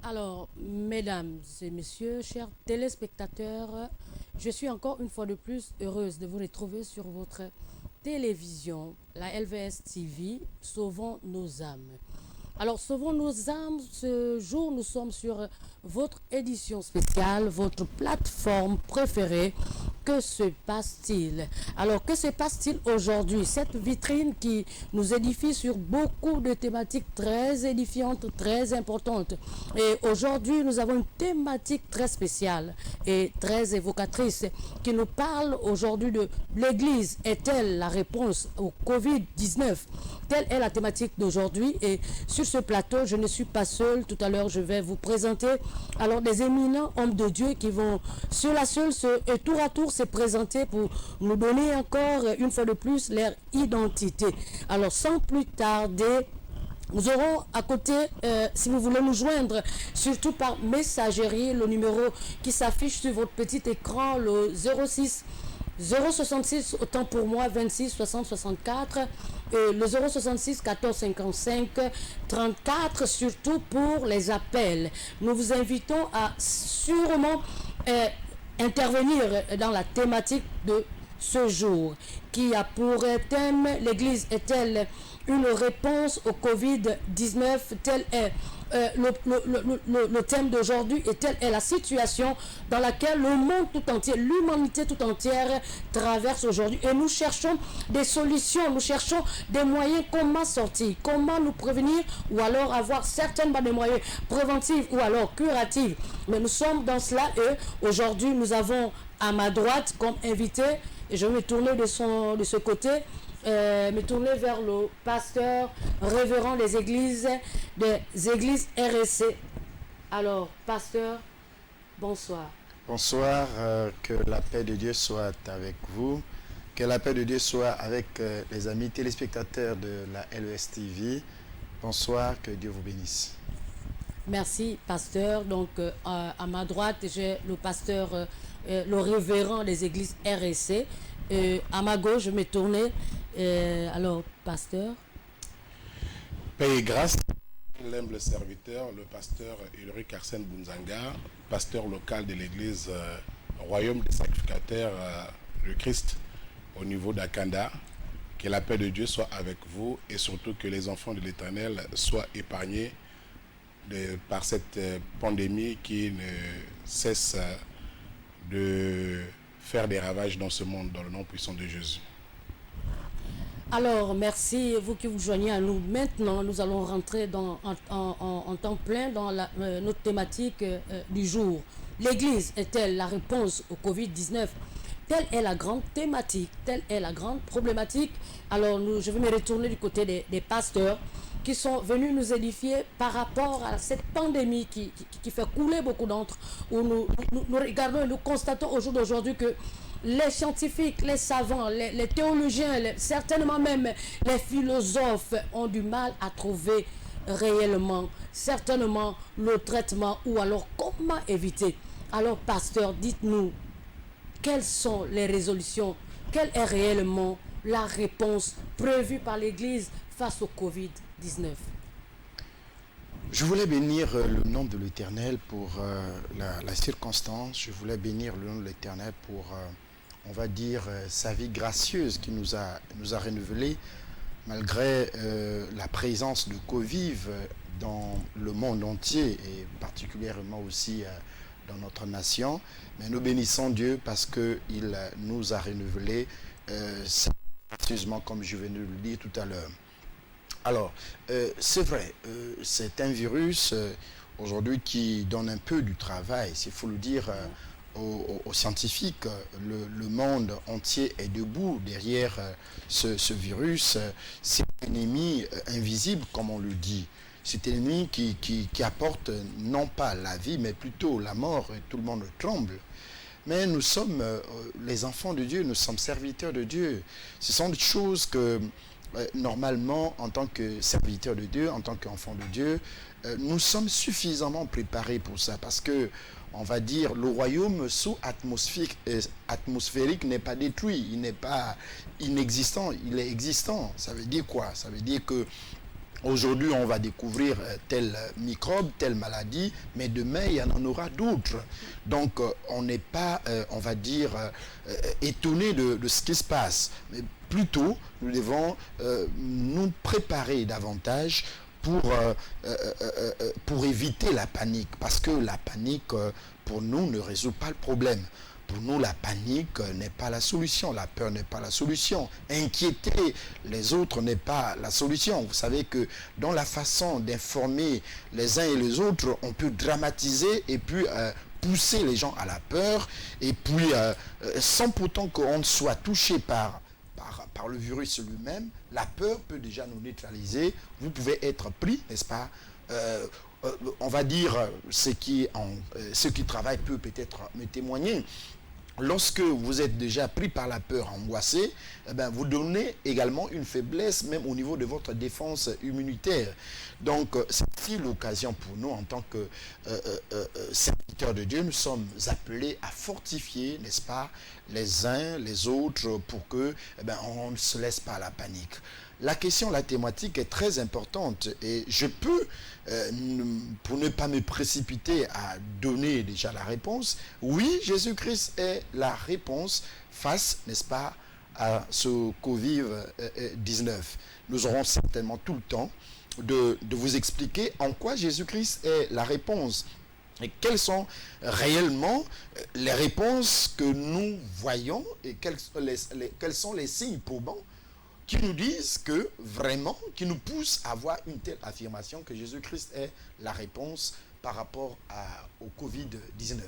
Alors, mesdames et messieurs, chers téléspectateurs, je suis encore une fois de plus heureuse de vous retrouver sur votre télévision, la LVS TV, Sauvons nos âmes. Alors, Sauvons nos âmes, ce jour, nous sommes sur votre édition spéciale, votre plateforme préférée. Que se passe-t-il? Alors, que se passe-t-il aujourd'hui? Cette vitrine qui nous édifie sur beaucoup de thématiques très édifiantes, très importantes. Et aujourd'hui, nous avons une thématique très spéciale et très évocatrice qui nous parle aujourd'hui de l'Église. Est-elle la réponse au Covid-19? Telle est la thématique d'aujourd'hui. Et sur ce plateau, je ne suis pas seule. Tout à l'heure, je vais vous présenter alors des éminents hommes de Dieu qui vont sur la seule et tour à tour se présenter pour nous donner encore une fois de plus leur identité. Alors sans plus tarder, nous aurons à côté, si vous voulez nous joindre, surtout par messagerie, le numéro qui s'affiche sur votre petit écran, le 06 066, autant pour moi, 26 60 64, et le 066 14 55 34, surtout pour les appels. Nous vous invitons à sûrement intervenir dans la thématique de ce jour, qui a pour thème: l'Église est-elle une réponse au Covid-19? Tel est le thème d'aujourd'hui, et telle est la situation dans laquelle le monde tout entier, l'humanité tout entière traverse aujourd'hui. Et nous cherchons des solutions, nous cherchons des moyens, comment sortir, comment nous prévenir, ou alors avoir certainement des moyens préventifs ou alors curatifs. Mais nous sommes dans cela, et aujourd'hui nous avons à ma droite comme invité, et je vais me tourner de ce côté, me tourner vers le pasteur révérend des églises RSC. Alors, pasteur, bonsoir. Bonsoir, que la paix de Dieu soit avec vous, que la paix de Dieu soit avec les amis téléspectateurs de la LES TV. Bonsoir, que Dieu vous bénisse. Merci, pasteur. Donc, à ma droite, j'ai le pasteur, le révérend des églises RSC. À ma gauche, je vais me tourner. Alors, pasteur. Paix et grâce, l'humble serviteur, le pasteur Ulrich Arsène Bunzanga, pasteur local de l'église Royaume des Sacrificateurs, le Christ, au niveau d'Akanda. Que la paix de Dieu soit avec vous, et surtout que les enfants de l'Éternel soient épargnés par cette pandémie qui ne cesse de faire des ravages dans ce monde, dans le nom puissant de Jésus. Alors, merci, vous qui vous joignez à nous. Maintenant, nous allons rentrer en temps plein dans notre thématique du jour. L'Église est-elle la réponse au Covid-19? Telle est la grande thématique, telle est la grande problématique. Alors, je vais me retourner du côté des pasteurs qui sont venus nous édifier par rapport à cette pandémie qui fait couler beaucoup d'encre, où nous regardons et nous constatons au jour d'aujourd'hui que les scientifiques, les savants, les théologiens, certainement même les philosophes ont du mal à trouver réellement, certainement, le traitement, ou alors comment éviter. Alors, pasteur, dites-nous, quelles sont les résolutions, quelle est réellement la réponse prévue par l'Église face au Covid-19? Je voulais bénir le nom de l'Éternel pour la circonstance. Je voulais bénir le nom de l'Éternel pour, on va dire, sa vie gracieuse qui nous a renouvelé malgré la présence de Covid dans le monde entier, et particulièrement aussi dans notre nation. Mais nous bénissons Dieu parce qu'il nous a renouvelé gracieusement, comme je venais de le dire tout à l'heure. Alors, c'est vrai, c'est un virus aujourd'hui qui donne un peu du travail, s'il faut le dire, aux scientifiques. Le monde entier est debout derrière ce virus. C'est un ennemi invisible, comme on le dit. C'est un ennemi qui apporte non pas la vie, mais plutôt la mort, et tout le monde tremble. Mais nous sommes les enfants de Dieu, nous sommes serviteurs de Dieu. Ce sont des choses que normalement, en tant que serviteur de Dieu, en tant qu'enfant de Dieu, nous sommes suffisamment préparés pour ça, parce que, on va dire, le royaume sous-atmosphérique n'est pas détruit, il n'est pas inexistant, il est existant. Ça veut dire quoi? Ça veut dire que Aujourd'hui, on va découvrir tel microbe, telle maladie, mais demain, il y en aura d'autres. Donc, on n'est pas, on va dire, étonné de ce qui se passe. Mais plutôt, nous devons nous préparer davantage pour éviter la panique. Parce que la panique, pour nous, ne résout pas le problème. Pour nous, la panique n'est pas la solution, la peur n'est pas la solution. Inquiéter les autres n'est pas la solution. Vous savez que dans la façon d'informer les uns et les autres, on peut dramatiser et puis pousser les gens à la peur. Et puis, sans pourtant qu'on soit touché par le virus lui-même, la peur peut déjà nous neutraliser. Vous pouvez être pris, n'est-ce pas, on va dire, ceux qui travaillent peuvent peut-être me témoigner. Lorsque vous êtes déjà pris par la peur, angoissé, eh bien, vous donnez également une faiblesse même au niveau de votre défense immunitaire. Donc, c'est aussi l'occasion pour nous, en tant que serviteurs de Dieu, nous sommes appelés à fortifier, n'est-ce pas, les uns, les autres, pour que, eh bien, on ne se laisse pas à la panique. La question, la thématique est très importante et je peux, pour ne pas me précipiter à donner déjà la réponse, oui, Jésus-Christ est la réponse face, n'est-ce pas, à ce Covid-19. Nous aurons certainement tout le temps de vous expliquer en quoi Jésus-Christ est la réponse. Et quelles sont réellement les réponses que nous voyons et quels sont les signes probants qui nous disent que vraiment, qui nous poussent à avoir une telle affirmation que Jésus-Christ est la réponse par rapport au Covid-19.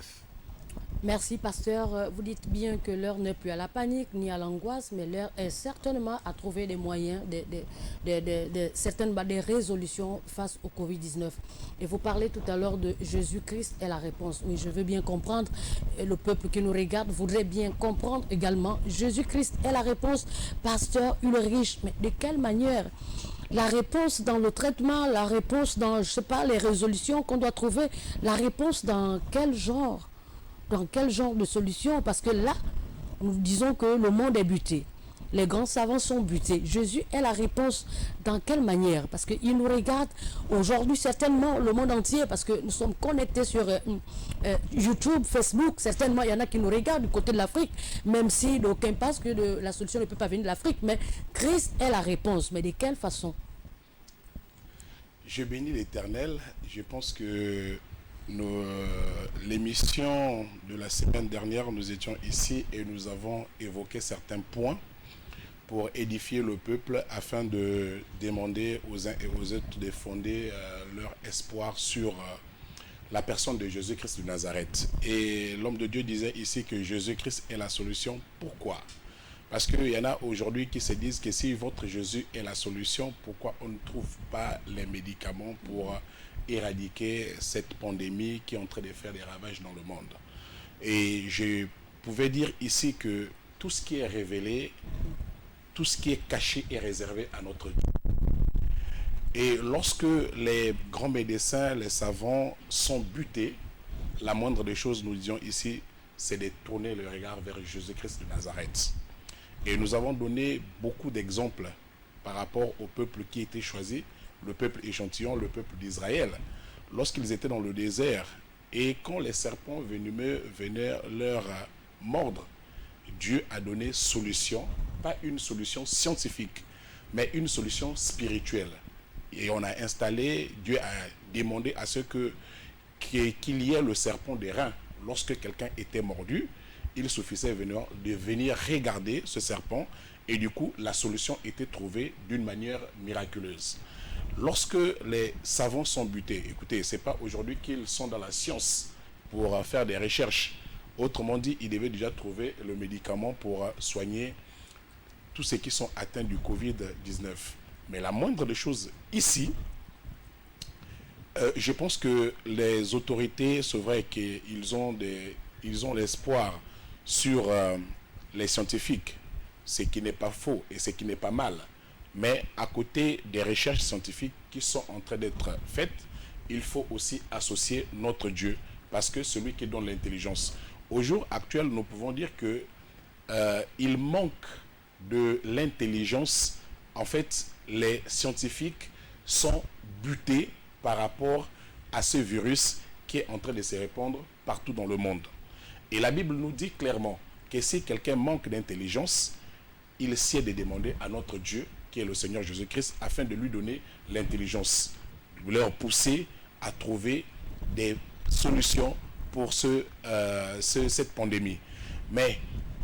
Merci, pasteur. Vous dites bien que l'heure n'est plus à la panique ni à l'angoisse, mais l'heure est certainement à trouver des moyens, certainement des résolutions face au Covid-19. Et vous parlez tout à l'heure de Jésus-Christ est la réponse. Oui, je veux bien comprendre. Et le peuple qui nous regarde voudrait bien comprendre également. Jésus-Christ est la réponse, pasteur Ulrich. Mais de quelle manière? La réponse dans le traitement, la réponse dans, je sais pas, les résolutions qu'on doit trouver, la réponse dans quel genre? Dans quel genre de solution? Parce que là, nous disons que le monde est buté. Les grands savants sont butés. Jésus est la réponse dans quelle manière? Parce qu'il nous regarde aujourd'hui, certainement le monde entier, parce que nous sommes connectés sur YouTube, Facebook. Certainement, il y en a qui nous regardent du côté de l'Afrique, même si d'aucuns pensent que la solution ne peut pas venir de l'Afrique. Mais Christ est la réponse. Mais de quelle façon? Je bénis l'Éternel. Je pense que l'émission de la semaine dernière, nous étions ici et nous avons évoqué certains points pour édifier le peuple afin de demander aux uns et aux autres de fonder leur espoir sur la personne de Jésus-Christ de Nazareth. Et l'homme de Dieu disait ici que Jésus-Christ est la solution. Pourquoi? Parce qu'il y en a aujourd'hui qui se disent que si votre Jésus est la solution, pourquoi on ne trouve pas les médicaments pour éradiquer cette pandémie qui est en train de faire des ravages dans le monde? Et je pouvais dire ici que tout ce qui est révélé, tout ce qui est caché est réservé à notre Dieu. Et lorsque les grands médecins, les savants sont butés, la moindre des choses, nous disons ici, c'est de tourner le regard vers Jésus-Christ de Nazareth. Et nous avons donné beaucoup d'exemples par rapport au peuple qui était choisi, le peuple échantillon, le peuple d'Israël, lorsqu'ils étaient dans le désert, et quand les serpents venimeux venaient leur mordre, Dieu a donné solution, pas une solution scientifique, mais une solution spirituelle. Et on a installé, Dieu a demandé à ce qu'il y ait le serpent des reins. Lorsque quelqu'un était mordu, il suffisait de venir regarder ce serpent, et du coup, la solution était trouvée d'une manière miraculeuse. Lorsque les savants sont butés, écoutez, ce n'est pas aujourd'hui qu'ils sont dans la science pour faire des recherches. Autrement dit, ils devaient déjà trouver le médicament pour soigner tous ceux qui sont atteints du Covid-19. Mais la moindre des choses ici, je pense que les autorités, c'est vrai qu'ils ont l'espoir sur les scientifiques, ce qui n'est pas faux et ce qui n'est pas mal. Mais à côté des recherches scientifiques qui sont en train d'être faites, il faut aussi associer notre Dieu, parce que celui qui donne l'intelligence. Au jour actuel, nous pouvons dire que il manque de l'intelligence. En fait, les scientifiques sont butés par rapport à ce virus qui est en train de se répandre partout dans le monde. Et la Bible nous dit clairement que si quelqu'un manque d'intelligence, il sied de demander à notre Dieu, qui est le Seigneur Jésus-Christ, afin de lui donner l'intelligence, de leur pousser à trouver des solutions pour cette pandémie. Mais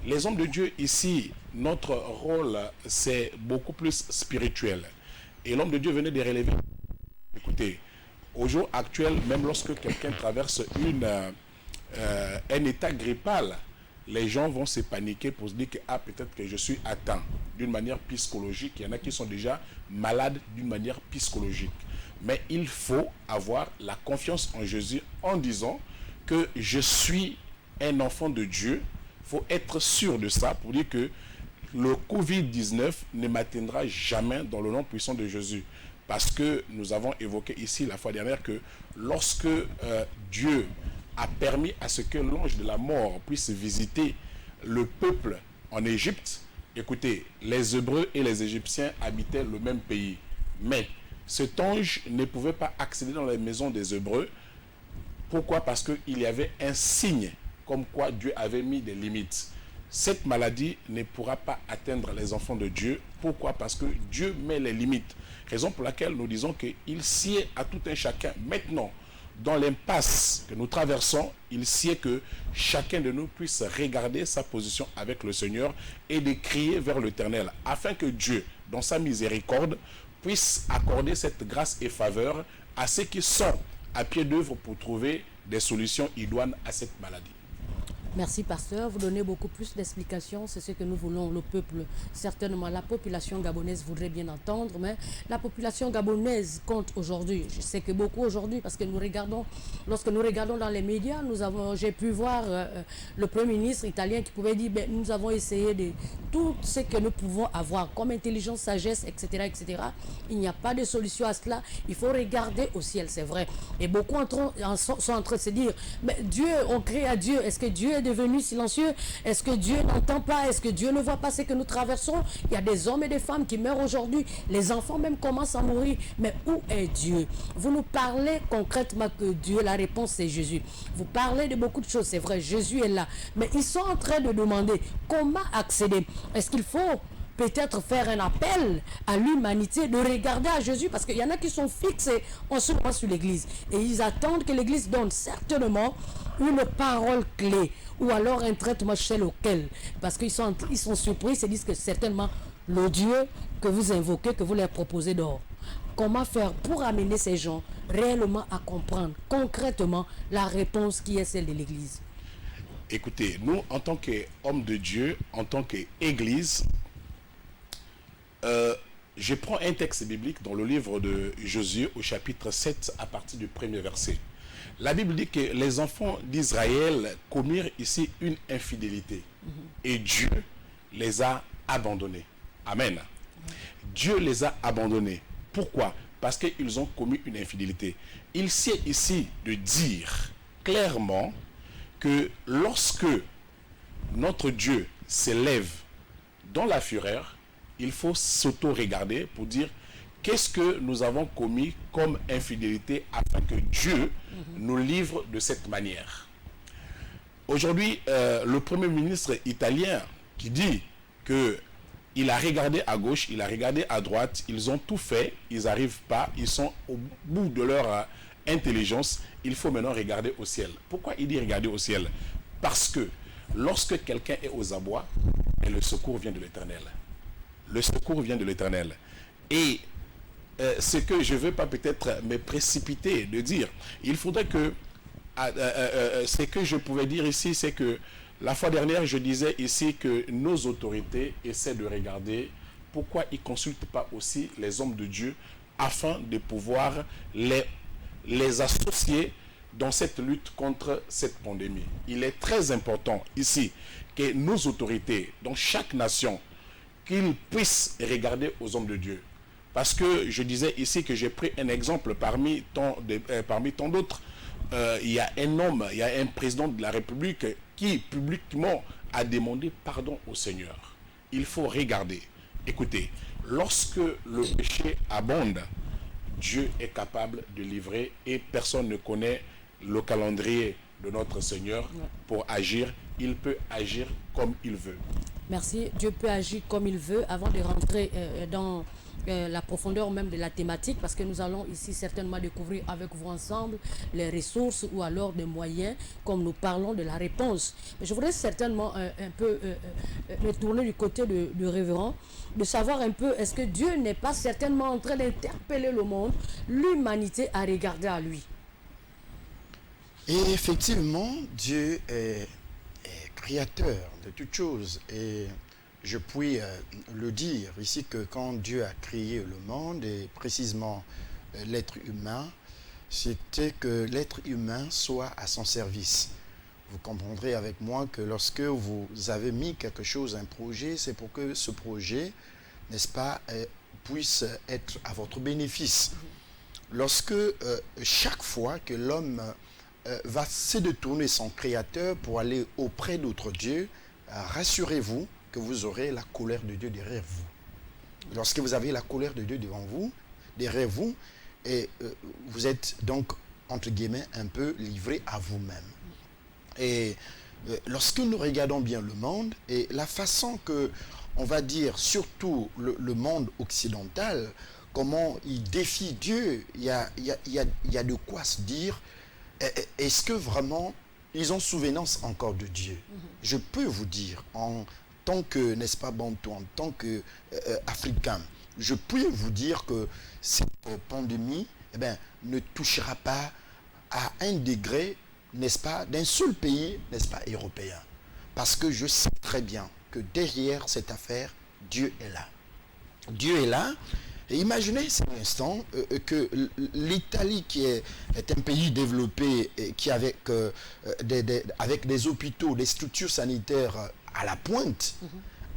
les hommes de Dieu ici, notre rôle, c'est beaucoup plus spirituel. Et l'homme de Dieu venait de relever. Écoutez, au jour actuel, même lorsque quelqu'un traverse un état grippal, les gens vont se paniquer pour se dire que peut-être que je suis atteint d'une manière psychologique. Il y en a qui sont déjà malades d'une manière psychologique. Mais il faut avoir la confiance en Jésus en disant que je suis un enfant de Dieu. Il faut être sûr de ça pour dire que le Covid-19 ne m'atteindra jamais dans le nom puissant de Jésus. Parce que nous avons évoqué ici la fois dernière que lorsque Dieu a permis à ce que l'ange de la mort puisse visiter le peuple en Égypte, écoutez, les Hébreux et les Égyptiens habitaient le même pays. Mais cet ange ne pouvait pas accéder dans les maisons des Hébreux. Pourquoi? Parce qu'il y avait un signe comme quoi Dieu avait mis des limites. Cette maladie ne pourra pas atteindre les enfants de Dieu. Pourquoi? Parce que Dieu met les limites. Raison pour laquelle nous disons qu'il sied à tout un chacun. Maintenant, dans l'impasse que nous traversons, il sied que chacun de nous puisse regarder sa position avec le Seigneur et de crier vers l'Éternel, afin que Dieu, dans sa miséricorde, puisse accorder cette grâce et faveur à ceux qui sont à pied d'œuvre pour trouver des solutions idoines à cette maladie. Merci, pasteur. Vous donnez beaucoup plus d'explications. C'est ce que nous voulons, le peuple. Certainement, la population gabonaise voudrait bien entendre, mais la population gabonaise compte aujourd'hui. Je sais que beaucoup aujourd'hui, parce que lorsque nous regardons dans les médias, j'ai pu voir le Premier ministre italien qui pouvait dire, nous avons essayé de tout ce que nous pouvons avoir comme intelligence, sagesse, etc., etc. Il n'y a pas de solution à cela. Il faut regarder au ciel, c'est vrai. Et beaucoup sont en train de se dire, mais Dieu, on crie à Dieu. Est-ce que Dieu est devenu silencieux? Est-ce que Dieu n'entend pas? Est-ce que Dieu ne voit pas ce que nous traversons? Il y a des hommes et des femmes qui meurent aujourd'hui. Les enfants même commencent à mourir. Mais où est Dieu? Vous nous parlez concrètement que Dieu, la réponse c'est Jésus. Vous parlez de beaucoup de choses, c'est vrai, Jésus est là. Mais ils sont en train de demander comment accéder. Est-ce qu'il faut peut-être faire un appel à l'humanité de regarder à Jésus, parce qu'il y en a qui sont fixés en ce moment sur l'Église et ils attendent que l'Église donne certainement une parole clé ou alors un traitement chez lequel, parce qu'ils sont surpris, ils se disent que certainement le Dieu que vous invoquez, que vous leur proposez dehors. Comment faire pour amener ces gens réellement à comprendre concrètement la réponse qui est celle de l'Église? Écoutez, nous en tant qu'hommes de Dieu, en tant qu'Église, je prends un texte biblique dans le livre de Josué au chapitre 7 à partir du premier verset. La Bible dit que les enfants d'Israël commirent ici une infidélité et Dieu les a abandonnés. Amen. Dieu les a abandonnés. Pourquoi? Parce qu'ils ont commis une infidélité. Il s'agit ici de dire clairement que lorsque notre Dieu s'élève dans la fureur, il faut s'auto-regarder pour dire qu'est-ce que nous avons commis comme infidélité afin que Dieu nous livre de cette manière. Aujourd'hui, le Premier ministre italien qui dit qu'il a regardé à gauche, il a regardé à droite, ils ont tout fait, ils n'arrivent pas, ils sont au bout de leur intelligence, il faut maintenant regarder au ciel. Pourquoi il dit regarder au ciel? Parce que lorsque quelqu'un est aux abois, le secours vient de l'Éternel. Le secours vient de l'Éternel. Et ce que je ne veux pas peut-être me précipiter de dire, il faudrait que ce que je pouvais dire ici, c'est que la fois dernière, je disais ici que nos autorités essaient de regarder pourquoi ils ne consultent pas aussi les hommes de Dieu afin de pouvoir les associer dans cette lutte contre cette pandémie. Il est très important ici que nos autorités, dans chaque nation, qu'ils puissent regarder aux hommes de Dieu. Parce que je disais ici que j'ai pris un exemple parmi tant d'autres. Il y a un homme, il y a un président de la République qui publiquement a demandé pardon au Seigneur. Il faut regarder. Écoutez, lorsque le péché abonde, Dieu est capable de livrer et personne ne connaît le calendrier de notre Seigneur pour agir. Il peut agir comme il veut. Merci. Dieu peut agir comme il veut. Avant de rentrer dans la profondeur même de la thématique, parce que nous allons ici certainement découvrir avec vous ensemble les ressources ou alors des moyens, comme nous parlons de la réponse. Mais je voudrais certainement un peu me tourner du côté du révérend, de savoir un peu, est-ce que Dieu n'est pas certainement en train d'interpeller le monde, l'humanité à regarder à lui? Et effectivement, Dieu est créateur de toutes choses. Et je puis le dire ici que quand Dieu a créé le monde, et précisément l'être humain, c'était que l'être humain soit à son service. Vous comprendrez avec moi que lorsque vous avez mis quelque chose, un projet, c'est pour que ce projet, n'est-ce pas, puisse être à votre bénéfice. Lorsque chaque fois que l'homme va se détourner son créateur pour aller auprès d'autres dieux, rassurez-vous que vous aurez la colère de Dieu derrière vous. Lorsque vous avez la colère de Dieu devant vous, derrière vous, et vous êtes donc, entre guillemets, un peu livré à vous-même. Et lorsque nous regardons bien le monde, et la façon que, on va dire, surtout le monde occidental, comment il défie Dieu, il y a de quoi se dire, est-ce que vraiment ils ont souvenance encore de Dieu? Je peux vous dire, en tant que, n'est-ce pas, Bantou, en tant qu'Africain, je peux vous dire que cette pandémie ne touchera pas à un degré, n'est-ce pas, d'un seul pays, n'est-ce pas, européen. Parce que je sais très bien que derrière cette affaire, Dieu est là. Dieu est là. Et imaginez cet instant que l'Italie, qui est un pays développé, et qui avec des hôpitaux, des structures sanitaires à la pointe,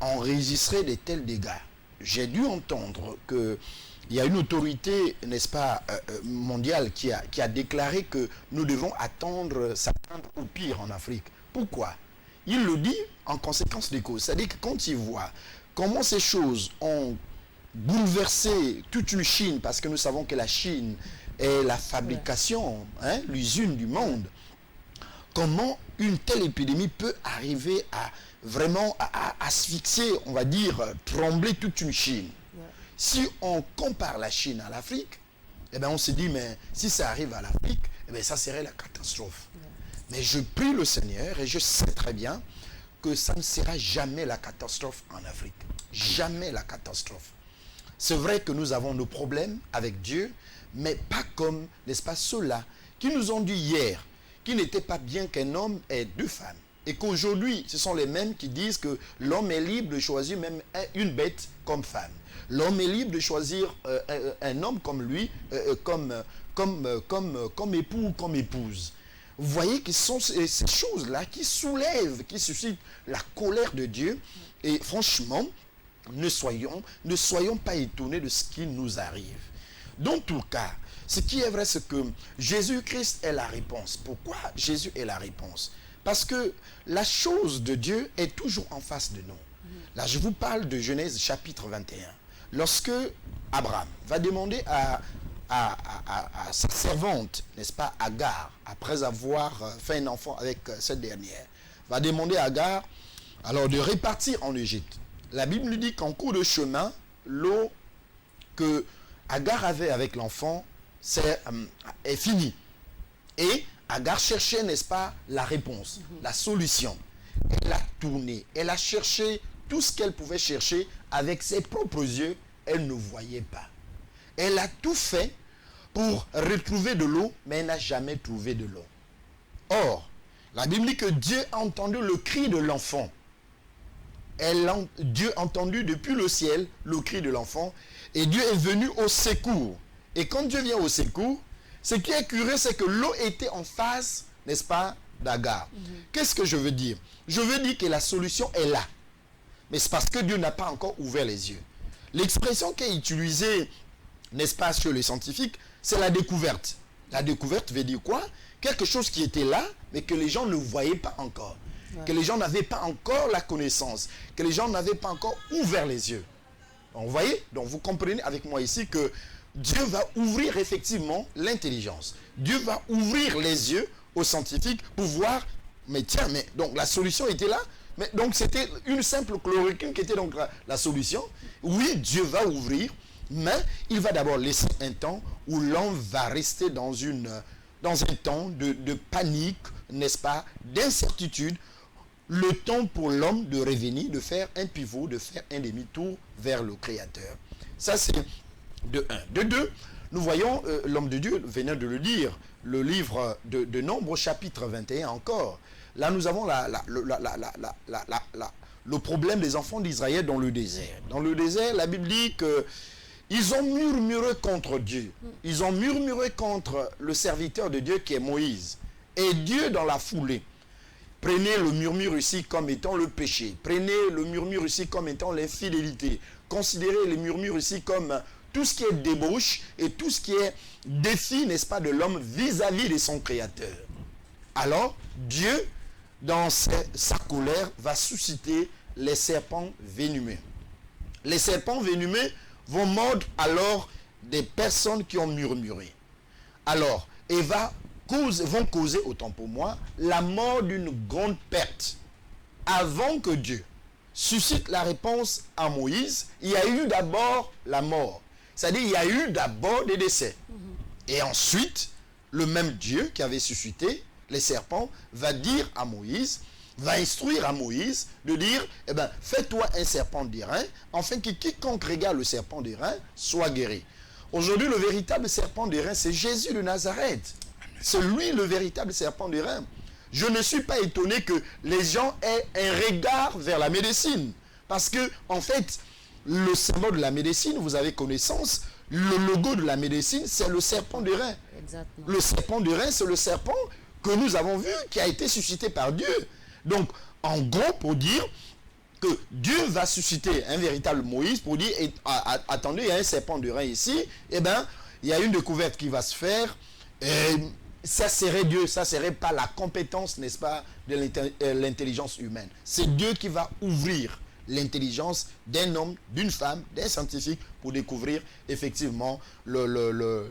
enregistrait de tels dégâts. J'ai dû entendre qu'il y a une autorité, n'est-ce pas, mondiale qui a déclaré que nous devons s'attendre au pire en Afrique. Pourquoi? Il le dit en conséquence des causes. C'est-à-dire que quand il voit comment ces choses ont bouleversé toute une Chine, parce que nous savons que la Chine est la fabrication, l'usine du monde, comment une telle épidémie peut arriver à vraiment asphyxier, on va dire, trembler toute une Chine. Si on compare la Chine à l'Afrique, on se dit, mais si ça arrive à l'Afrique, ça serait la catastrophe. Mais je prie le Seigneur et je sais très bien que ça ne sera jamais la catastrophe en Afrique. Jamais la catastrophe. C'est vrai que nous avons nos problèmes avec Dieu, mais pas comme, n'est-ce pas, ceux-là qui nous ont dit hier qu'il n'était pas bien qu'un homme ait deux femmes. Et qu'aujourd'hui, ce sont les mêmes qui disent que l'homme est libre de choisir même une bête comme femme. L'homme est libre de choisir un homme comme lui, comme époux ou comme épouse. Vous voyez que ce sont ces choses-là qui soulèvent, qui suscitent la colère de Dieu. Et franchement, ne soyons pas étonnés de ce qui nous arrive. Dans tout cas, ce qui est vrai, c'est que Jésus-Christ est la réponse. Pourquoi Jésus est la réponse? Parce que la chose de Dieu est toujours en face de nous. Là, je vous parle de Genèse chapitre 21. Lorsque Abraham va demander à sa servante, n'est-ce pas, Agar, après avoir fait un enfant avec cette dernière, va demander à Agar alors de répartir en Égypte. La Bible nous dit qu'en cours de chemin, l'eau que Agar avait avec l'enfant est finie. Et Agar cherchait, n'est-ce pas, la réponse, la solution. Elle a tourné, elle a cherché tout ce qu'elle pouvait chercher avec ses propres yeux, elle ne voyait pas. Elle a tout fait pour retrouver de l'eau, mais elle n'a jamais trouvé de l'eau. Or, la Bible dit que Dieu a entendu le cri de l'enfant. Dieu a entendu depuis le ciel le cri de l'enfant et Dieu est venu au secours. Et quand Dieu vient au secours, ce qui est curieux, c'est que l'eau était en face, n'est-ce pas, d'Agar. Qu'est-ce que je veux dire? Je veux dire que la solution est là. Mais c'est parce que Dieu n'a pas encore ouvert les yeux. L'expression qui est utilisée, n'est-ce pas, chez les scientifiques, c'est la découverte. La découverte veut dire quoi? Quelque chose qui était là, mais que les gens ne voyaient pas encore. Que les gens n'avaient pas encore la connaissance, que les gens n'avaient pas encore ouvert les yeux. Donc, vous voyez, donc vous comprenez avec moi ici que Dieu va ouvrir effectivement l'intelligence. Dieu va ouvrir les yeux aux scientifiques pour voir, mais tiens, mais donc la solution était là. Mais donc c'était une simple chloroquine qui était donc la solution. Oui, Dieu va ouvrir, mais il va d'abord laisser un temps où l'homme va rester dans un temps de panique, n'est-ce pas, d'incertitude. Le temps pour l'homme de revenir, de faire un pivot, de faire un demi-tour vers le Créateur. Ça, c'est de un. De deux, nous voyons l'homme de Dieu, venait de le dire, le livre de Nombres, chapitre 21 encore. Là, nous avons le problème des enfants d'Israël dans le désert. Dans le désert, la Bible dit qu'ils ont murmuré contre Dieu. Ils ont murmuré contre le serviteur de Dieu qui est Moïse. Et Dieu, dans la foulée, prenez le murmure ici comme étant le péché. Prenez le murmure ici comme étant l'infidélité. Considérez le murmure ici comme tout ce qui est débauche et tout ce qui est défi, n'est-ce pas, de l'homme vis-à-vis de son Créateur. Alors, Dieu, dans sa colère, va susciter les serpents venimeux. Les serpents venimeux vont mordre alors des personnes qui ont murmuré. Alors, et vont causer, autant pour moi, la mort d'une grande perte. Avant que Dieu suscite la réponse à Moïse, il y a eu d'abord la mort. C'est-à-dire, il y a eu d'abord des décès. Et ensuite, le même Dieu qui avait suscité les serpents va dire à Moïse, va instruire à Moïse de dire, eh bien, fais-toi un serpent d'airain, afin que quiconque regarde le serpent d'airain soit guéri. Aujourd'hui, le véritable serpent d'airain, c'est Jésus de Nazareth. C'est lui le véritable serpent d'airain. Je ne suis pas étonné que les gens aient un regard vers la médecine. Parce que, en fait, le symbole de la médecine, vous avez connaissance, le logo de la médecine, c'est le serpent d'airain. Exactement. Le serpent d'airain, c'est le serpent que nous avons vu, qui a été suscité par Dieu. Donc, en gros, pour dire que Dieu va susciter un véritable Moïse, pour dire, attendez, il y a un serpent d'airain ici, eh bien, il y a une découverte qui va se faire, et ça serait Dieu, ça serait pas la compétence, n'est-ce pas, de l'intelligence humaine. C'est Dieu qui va ouvrir l'intelligence d'un homme, d'une femme, d'un scientifique pour découvrir effectivement le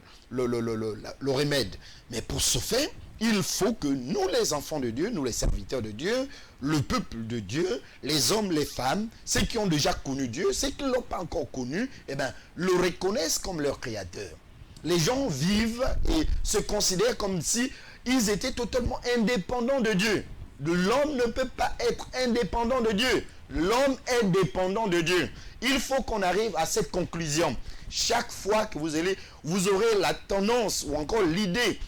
remède. Mais pour ce fait, il faut que nous, les enfants de Dieu, nous les serviteurs de Dieu, le peuple de Dieu, les hommes, les femmes, ceux qui ont déjà connu Dieu, ceux qui ne l'ont pas encore connu, eh bien, le reconnaissent comme leur créateur. Les gens vivent et se considèrent comme si ils étaient totalement indépendants de Dieu. L'homme ne peut pas être indépendant de Dieu. L'homme est dépendant de Dieu. Il faut qu'on arrive à cette conclusion. Chaque fois que vous aurez la tendance ou encore l'idée,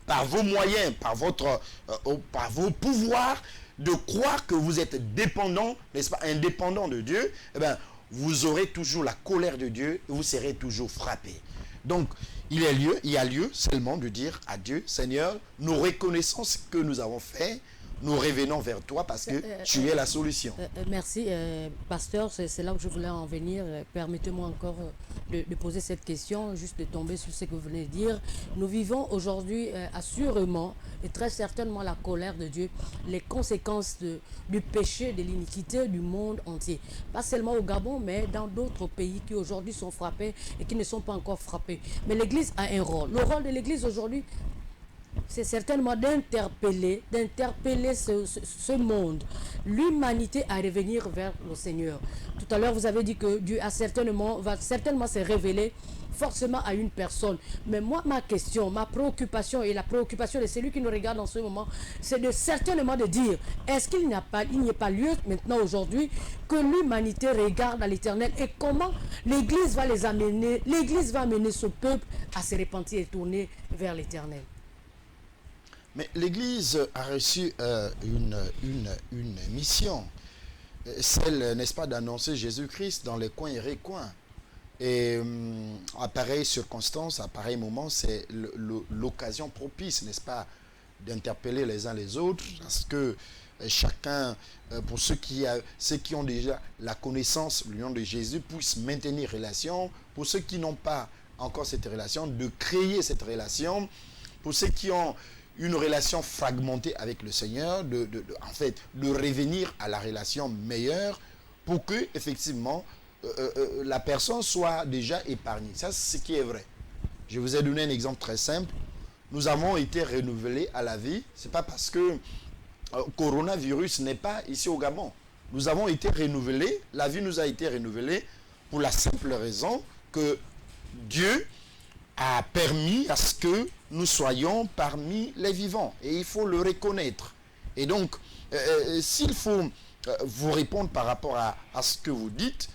par vos moyens, par vos pouvoirs, de croire que vous êtes dépendant, n'est-ce pas, indépendant de Dieu, eh bien, vous aurez toujours la colère de Dieu et vous serez toujours frappé. Donc, il y a lieu seulement de dire à Dieu, Seigneur, nous reconnaissons ce que nous avons fait, nous revenons vers toi parce que tu es la solution. Merci, pasteur, c'est là où je voulais en venir. Permettez-moi encore de poser cette question, juste de tomber sur ce que vous venez de dire. Nous vivons aujourd'hui assurément et très certainement la colère de Dieu, les conséquences du péché, de l'iniquité du monde entier. Pas seulement au Gabon, mais dans d'autres pays qui aujourd'hui sont frappés et qui ne sont pas encore frappés. Mais l'Église a un rôle. Le rôle de l'Église aujourd'hui, c'est certainement d'interpeller ce monde, l'humanité à revenir vers le Seigneur. Tout à l'heure, vous avez dit que Dieu va certainement se révéler forcément à une personne. Mais moi, ma question, ma préoccupation et la préoccupation de celui qui nous regarde en ce moment, c'est certainement de dire, est-ce qu'il n'y a pas lieu maintenant aujourd'hui que l'humanité regarde à l'Éternel et comment l'Église va les amener, l'Église va amener ce peuple à se repentir et tourner vers l'Éternel. Mais l'Église a reçu une mission, celle, n'est-ce pas, d'annoncer Jésus-Christ dans les coins et recoins. Et à pareille circonstance, à pareil moment, c'est l'occasion propice, n'est-ce pas, d'interpeller les uns les autres, parce que chacun, pour ceux qui ont déjà la connaissance, l'union de Jésus, puissent maintenir relation, pour ceux qui n'ont pas encore cette relation, de créer cette relation, pour ceux qui ont une relation fragmentée avec le Seigneur, de revenir à la relation meilleure pour que, effectivement, la personne soit déjà épargnée. Ça, c'est ce qui est vrai. Je vous ai donné un exemple très simple. Nous avons été renouvelés à la vie. Ce n'est pas parce que coronavirus n'est pas ici au Gabon. Nous avons été renouvelés. La vie nous a été renouvelée pour la simple raison que Dieu a permis à ce que nous soyons parmi les vivants. Et il faut le reconnaître. Et donc, s'il faut vous répondre par rapport à ce que vous dites,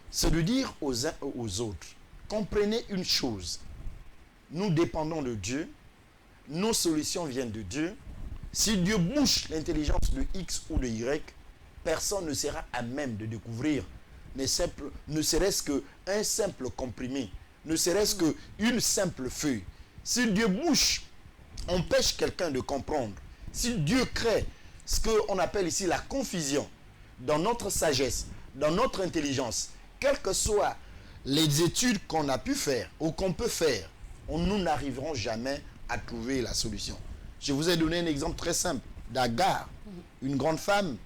c'est de dire aux uns et aux autres, comprenez une chose, nous dépendons de Dieu, nos solutions viennent de Dieu. Si Dieu bouche l'intelligence de X ou de Y, personne ne sera à même de découvrir ne serait-ce qu'un simple comprimé, ne serait-ce qu'une simple feuille. Si Dieu bouche, empêche quelqu'un de comprendre, si Dieu crée ce qu'on appelle ici la confusion dans notre sagesse, dans notre intelligence, quelles que soient les études qu'on a pu faire ou qu'on peut faire, nous n'arriverons jamais à trouver la solution. Je vous ai donné un exemple très simple d'Agar, une grande femme,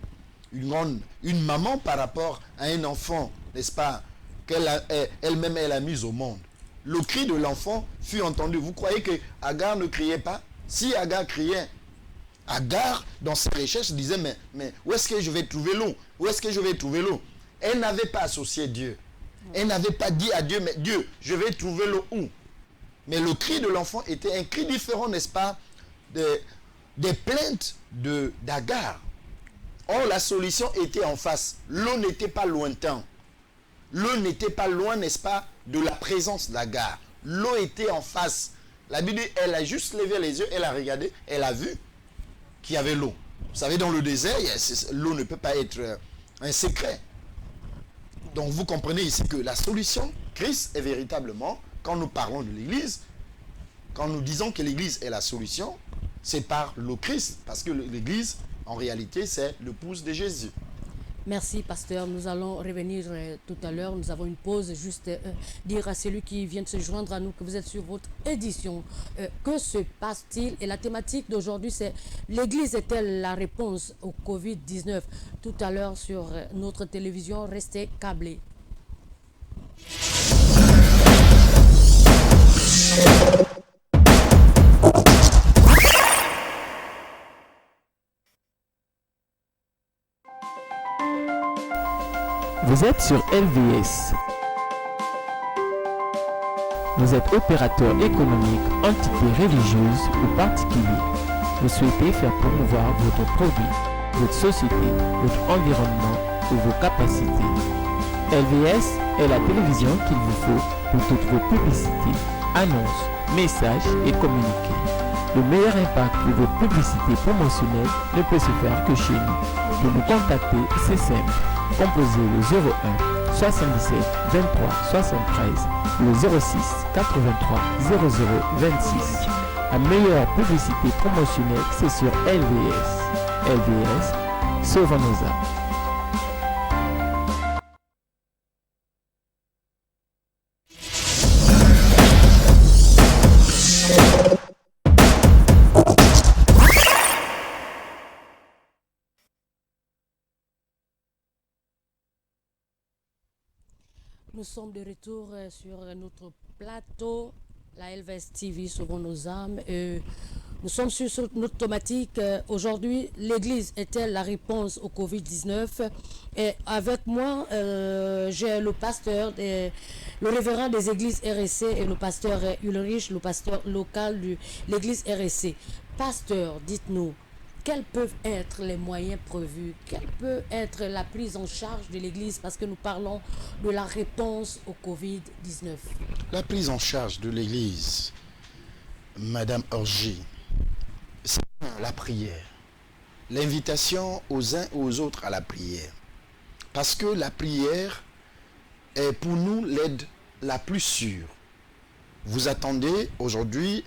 une maman par rapport à un enfant, n'est-ce pas, qu'elle-même elle a mis au monde. Le cri de l'enfant fut entendu. Vous croyez que Agar ne criait pas? Si Agar criait, Agar, dans ses recherches, disait, mais où est-ce que je vais trouver l'eau? Où est-ce que je vais trouver l'eau? Elle n'avait pas associé Dieu. Elle n'avait pas dit à Dieu, mais Dieu, je vais trouver l'eau où? Mais le cri de l'enfant était un cri différent, n'est-ce pas, des plaintes d'Agar. Or, la solution était en face. L'eau n'était pas lointain. L'eau n'était pas loin, n'est-ce pas, de la présence d'Agar. L'eau était en face. La Bible dit, elle a juste levé les yeux, elle a regardé, elle a vu qu'il y avait l'eau. Vous savez, dans le désert, l'eau ne peut pas être un secret. Donc, vous comprenez ici que la solution, Christ est véritablement, quand nous parlons de l'Église, quand nous disons que l'Église est la solution, c'est par le Christ. Parce que l'Église, en réalité, c'est l'épouse de Jésus. Merci, pasteur. Nous allons revenir tout à l'heure. Nous avons une pause. Juste dire à celui qui vient de se joindre à nous que vous êtes sur votre édition. Que se passe-t-il? Et la thématique d'aujourd'hui, c'est l'Église est-elle la réponse au Covid-19? Tout à l'heure sur notre télévision, restez câblés. Vous êtes sur LVS. Vous êtes opérateur économique, entité religieuse ou particulier. Vous souhaitez faire promouvoir votre produit, votre société, votre environnement ou vos capacités. LVS est la télévision qu'il vous faut pour toutes vos publicités, annonces, messages et communiqués. Le meilleur impact de votre publicité promotionnelle ne peut se faire que chez nous. Pour nous contacter, c'est simple. Composez le 01 77 23 73, le 06 83 00 26. La meilleure publicité promotionnelle, c'est sur LVS. LVS, sauvons nos âmes. Nous sommes de retour sur notre plateau, la LVS TV, Sauvons nos âmes. Nous sommes sur notre thématique. Aujourd'hui, l'Église est-elle la réponse au Covid-19? Et avec moi, j'ai le pasteur, le révérend des églises RSC et le pasteur Ulrich, le pasteur local de l'église RSC. Pasteur, dites-nous, quels peuvent être les moyens prévus? Quelle peut être la prise en charge de l'Église? Parce que nous parlons de la réponse au Covid-19. La prise en charge de l'Église, Madame Orgie, c'est la prière. L'invitation aux uns et aux autres à la prière. Parce que la prière est pour nous l'aide la plus sûre. Vous attendez aujourd'hui,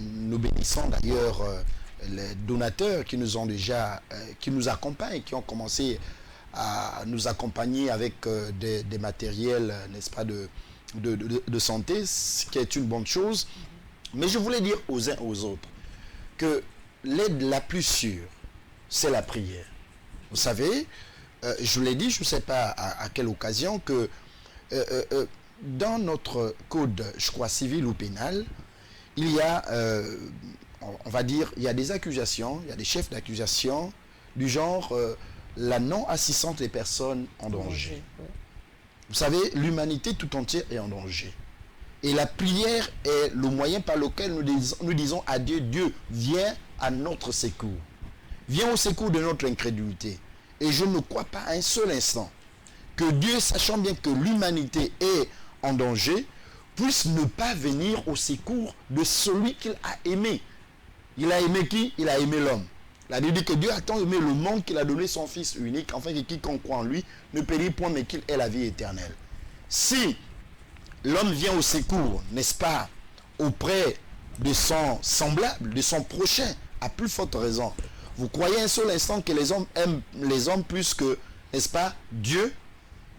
nous bénissons d'ailleurs les donateurs qui nous ont déjà, qui nous accompagnent, qui ont commencé à nous accompagner avec des matériels, n'est-ce pas, de santé, ce qui est une bonne chose. Mais je voulais dire aux uns et aux autres que l'aide la plus sûre, c'est la prière. Vous savez, je l'ai dit, je ne sais pas à quelle occasion, que dans notre code, je crois, civil ou pénal, il y a, on va dire, il y a des accusations, il y a des chefs d'accusation du genre la non-assistance des personnes en danger. Vous savez, l'humanité tout entière est en danger. Et la prière est le moyen par lequel nous disons à Dieu, Dieu, viens à notre secours. Viens au secours de notre incrédulité. Et je ne crois pas un seul instant que Dieu, sachant bien que l'humanité est en danger, puisse ne pas venir au secours de celui qu'il a aimé. Il a aimé qui? Il a aimé l'homme. La Bible dit que Dieu a tant aimé le monde qu'il a donné son Fils unique, afin que quiconque croit en lui ne périsse point, mais qu'il ait la vie éternelle. Si l'homme vient au secours, n'est-ce pas, auprès de son semblable, de son prochain, à plus forte raison, vous croyez un seul instant que les hommes aiment les hommes plus que, n'est-ce pas, Dieu?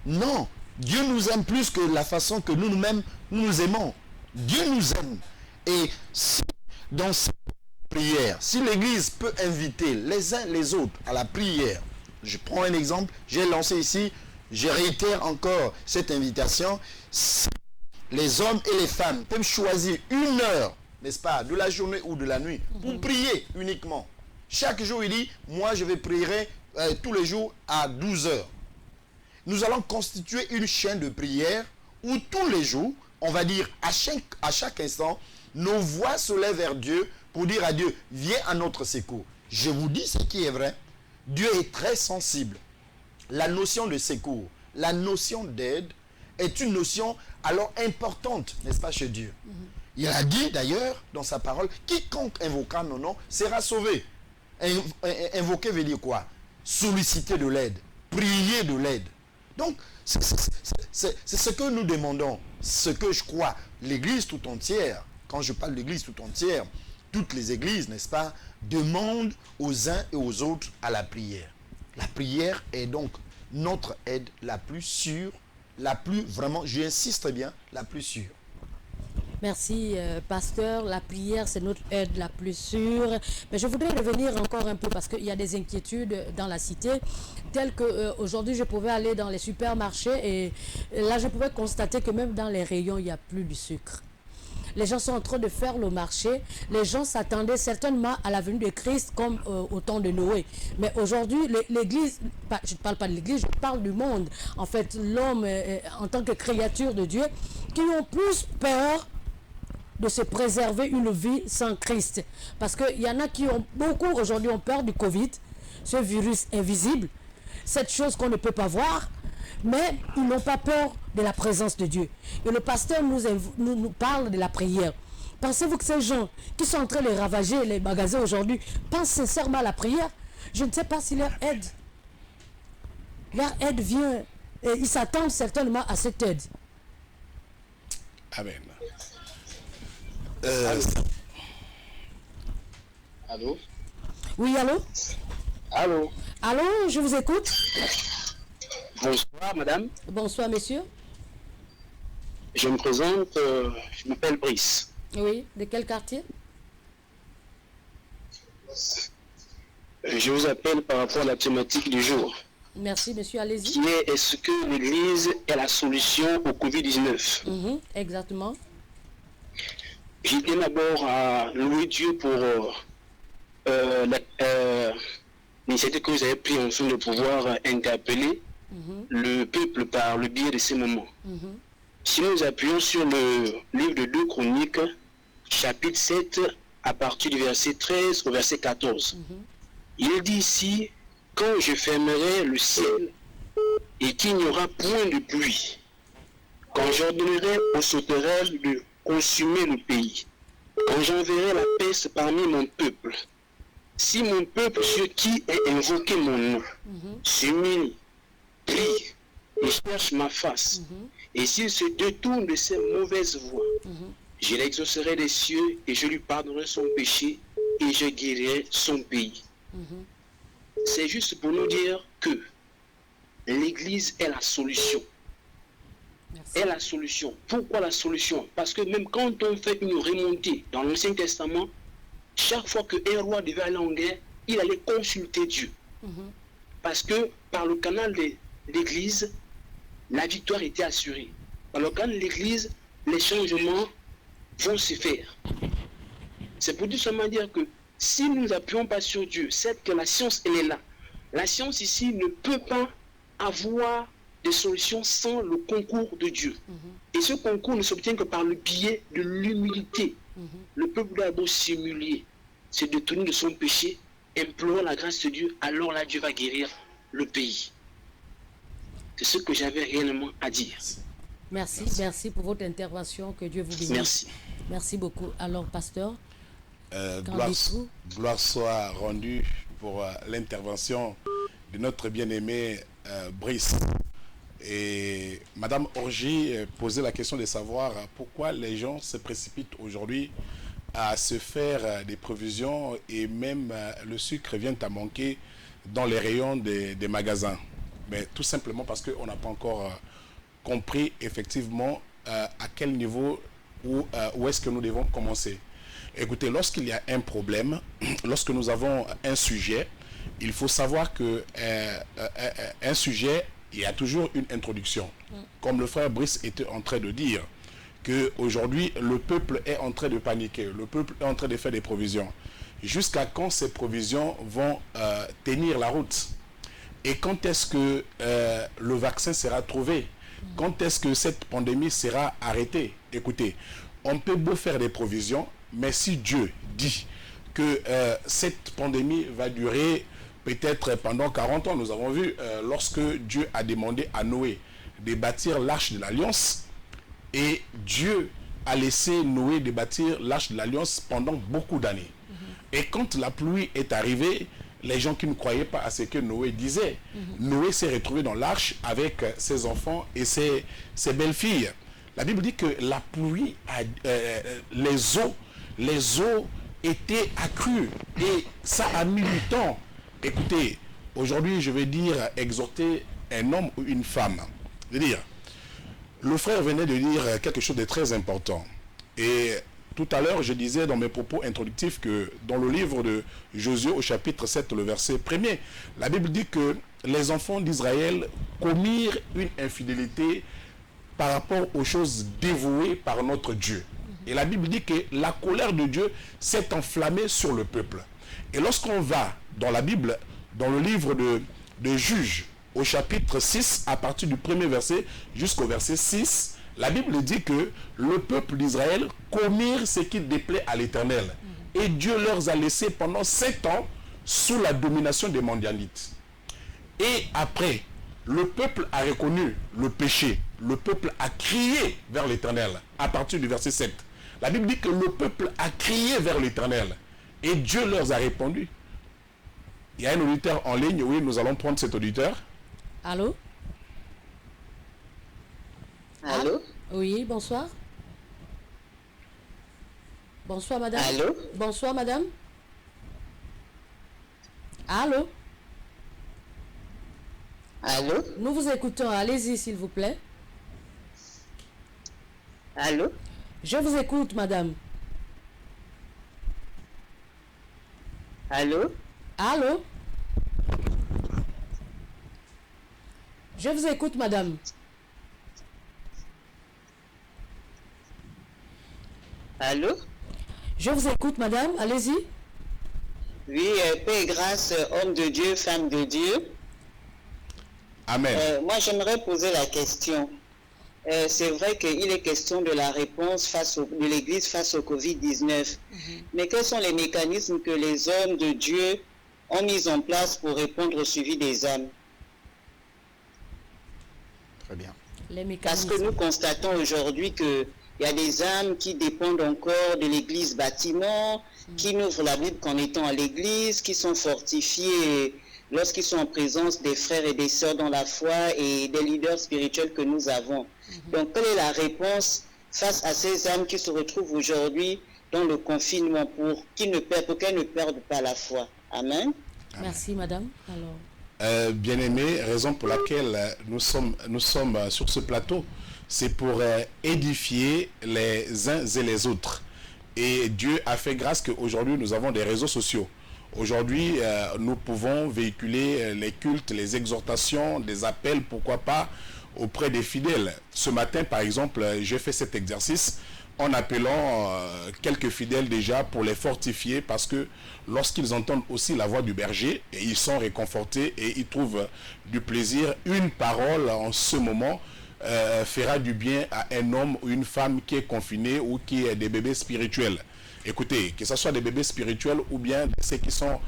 Non. Dieu nous aime plus que la façon que nous-mêmes nous aimons. Dieu nous aime. Et si, dans cette prière, si l'Église peut inviter les uns les autres à la prière, je prends un exemple, j'ai lancé ici, je réitère encore cette invitation, si les hommes et les femmes peuvent choisir une heure, n'est-ce pas, de la journée ou de la nuit, pour prier uniquement. Chaque jour, il dit, moi je vais prier tous les jours à 12 heures. Nous allons constituer une chaîne de prière où tous les jours, on va dire à chaque instant, nos voix se lèvent vers Dieu pour dire à Dieu, viens à notre secours. Je vous dis ce qui est vrai, Dieu est très sensible. La notion de secours, la notion d'aide est une notion alors importante, n'est-ce pas, chez Dieu. Il a dit d'ailleurs dans sa parole, quiconque invoquera mon nom sera sauvé. Invoquer veut dire quoi? Solliciter de l'aide, prier de l'aide. Donc, c'est ce que nous demandons, ce que je crois, l'Église tout entière, quand je parle d'Église tout entière, toutes les églises, n'est-ce pas, demandent aux uns et aux autres à la prière. La prière est donc notre aide la plus sûre, la plus, vraiment, j'insiste bien, la plus sûre. Merci, pasteur. La prière, c'est notre aide la plus sûre. Mais je voudrais revenir encore un peu parce qu'il y a des inquiétudes dans la cité, telles que aujourd'hui, je pouvais aller dans les supermarchés et là, je pouvais constater que même dans les rayons, il n'y a plus de sucre. Les gens sont en train de faire le marché. Les gens s'attendaient certainement à la venue de Christ comme au temps de Noé. Mais aujourd'hui, l'Église, je ne parle pas de l'Église, je parle du monde. En fait, l'homme en tant que créature de Dieu, qui ont plus peur de se préserver une vie sans Christ. Parce qu'il y en a qui ont beaucoup aujourd'hui ont peur du Covid, ce virus invisible, cette chose qu'on ne peut pas voir, mais ils n'ont pas peur de la présence de Dieu. Et le pasteur nous parle de la prière. Pensez-vous que ces gens qui sont en train de ravager les magasins aujourd'hui pensent sincèrement à la prière? Je ne sais pas si leur aide vient, et ils s'attendent certainement à cette aide. Amen. Allô? Oui, allô? Allô? Allô, je vous écoute. Bonsoir, madame. Bonsoir, monsieur. Je me présente, je m'appelle Brice. Oui, de quel quartier? Je vous appelle par rapport à la thématique du jour, Merci, monsieur, allez-y. qui est-ce que l'Église est la solution au Covid-19? Exactement. Je tiens d'abord à louer Dieu pour l'initiative que vous avez prise en son de pouvoir interpeller le peuple par le biais de ces moments. Si nous appuyons sur le livre de 2 Chroniques, chapitre 7, à partir du verset 13 au verset 14, il dit ici, quand je fermerai le ciel et qu'il n'y aura point de pluie, quand j'ordonnerai aux sauterelles de consumer le pays, quand j'enverrai la peste parmi mon peuple, si mon peuple, ceux qui ont invoqué mon nom, s'humilie, prie et cherche ma face, et s'il se détourne de ses mauvaises voies, je l'exaucerai des cieux et je lui pardonnerai son péché et je guérirai son pays. C'est juste pour nous dire que l'Église est la solution. Est la solution. Pourquoi la solution? Parce que même quand on fait une remontée dans l'Ancien Testament, chaque fois qu'un roi devait aller en guerre, il allait consulter Dieu. Parce que par le canal de l'Église, la victoire était assurée. Alors quand l'Église, les changements vont se faire. C'est pour tout seulement dire que si nous n'appuyons pas sur Dieu, c'est que la science, elle est là. La science ici ne peut pas avoir des solutions sans le concours de Dieu. Et ce concours ne s'obtient que par le biais de l'humilité. Le peuple doit d'abord s'humilier, se détourner de son péché, implorer la grâce de Dieu, alors là Dieu va guérir le pays. C'est ce que j'avais réellement à dire. Merci pour votre intervention, que Dieu vous bénisse. Merci. Merci beaucoup. Alors, pasteur, gloire soit rendue pour l'intervention de notre bien-aimé Brice. Et Madame Orji posait la question de savoir pourquoi les gens se précipitent aujourd'hui à se faire des provisions et même le sucre vient à manquer dans les rayons des magasins. Mais tout simplement parce qu'on n'a pas encore compris effectivement à quel niveau où est-ce que nous devons commencer. Écoutez, lorsqu'il y a un problème, lorsque nous avons un sujet, il faut savoir que un sujet, il y a toujours une introduction. Comme le frère Brice était en train de dire, qu'aujourd'hui, le peuple est en train de paniquer, le peuple est en train de faire des provisions. Jusqu'à quand ces provisions vont tenir la route? Et quand est-ce que le vaccin sera trouvé? Quand est-ce que cette pandémie sera arrêtée? Écoutez, on peut beau faire des provisions, mais si Dieu dit que cette pandémie va durer peut-être pendant 40 ans, nous avons vu lorsque Dieu a demandé à Noé de bâtir l'arche de l'Alliance, et Dieu a laissé Noé de bâtir l'arche de l'Alliance pendant beaucoup d'années. Et quand la pluie est arrivée, les gens qui ne croyaient pas à ce que Noé disait, Noé s'est retrouvé dans l'arche avec ses enfants et ses belles-filles. La Bible dit que la pluie, les eaux étaient accrues et ça a mis du temps. Écoutez, aujourd'hui je vais exhorter un homme ou une femme. Je veux dire, le frère venait de dire quelque chose de très important. Et tout à l'heure, je disais dans mes propos introductifs que dans le livre de Josué au chapitre 7, le verset 1er, la Bible dit que les enfants d'Israël commirent une infidélité par rapport aux choses dévouées par notre Dieu. Et la Bible dit que la colère de Dieu s'est enflammée sur le peuple. Et lorsqu'on va dans la Bible, dans le livre de Juges, au chapitre 6, à partir du premier verset jusqu'au verset 6, la Bible dit que le peuple d'Israël commirent ce qui déplaît à l'Éternel. Et Dieu leur a laissé pendant 7 ans sous la domination des Madianites. Et après, le peuple a reconnu le péché. Le peuple a crié vers l'Éternel à partir du verset 7. La Bible dit que le peuple a crié vers l'Éternel. Et Dieu leur a répondu. Il y a un auditeur en ligne. Oui, nous allons prendre cet auditeur. Allô? Allô? Oui, bonsoir. Bonsoir, madame. Allô? Bonsoir, madame. Allô? Allô? Nous vous écoutons. Allez-y, s'il vous plaît. Allô? Je vous écoute, madame. Allô? Allô? Je vous écoute, madame. Allô? Je vous écoute, madame. Allez-y. Oui, paix et grâce, homme de Dieu, femme de Dieu. Amen. Moi, j'aimerais poser la question. C'est vrai qu'il est question de la réponse de l'Église face au Covid-19. Mais quels sont les mécanismes que les hommes de Dieu ont mis en place pour répondre au suivi des âmes? Très bien. Les Parce mécanismes. que nous constatons aujourd'hui qu'il y a des âmes qui dépendent encore de l'église bâtiment, qui n'ouvrent la Bible qu'en étant à l'église, qui sont fortifiés lorsqu'ils sont en présence des frères et des sœurs dans la foi et des leaders spirituels que nous avons. Donc, quelle est la réponse face à ces âmes qui se retrouvent aujourd'hui dans le confinement pour qu'elles ne perdent pas la foi? Amen. Merci, madame. Alors. Bien-aimés, raison pour laquelle nous sommes sur ce plateau, c'est pour édifier les uns et les autres. Et Dieu a fait grâce qu'aujourd'hui nous avons des réseaux sociaux. Aujourd'hui, nous pouvons véhiculer les cultes, les exhortations, des appels, pourquoi pas, auprès des fidèles. Ce matin, par exemple, j'ai fait cet exercice en appelant quelques fidèles déjà pour les fortifier, parce que lorsqu'ils entendent aussi la voix du berger, et ils sont réconfortés et ils trouvent du plaisir, une parole en ce moment fera du bien à un homme ou une femme qui est confiné ou qui est des bébés spirituels. Écoutez, que ce soit des bébés spirituels ou bien ceux qui sont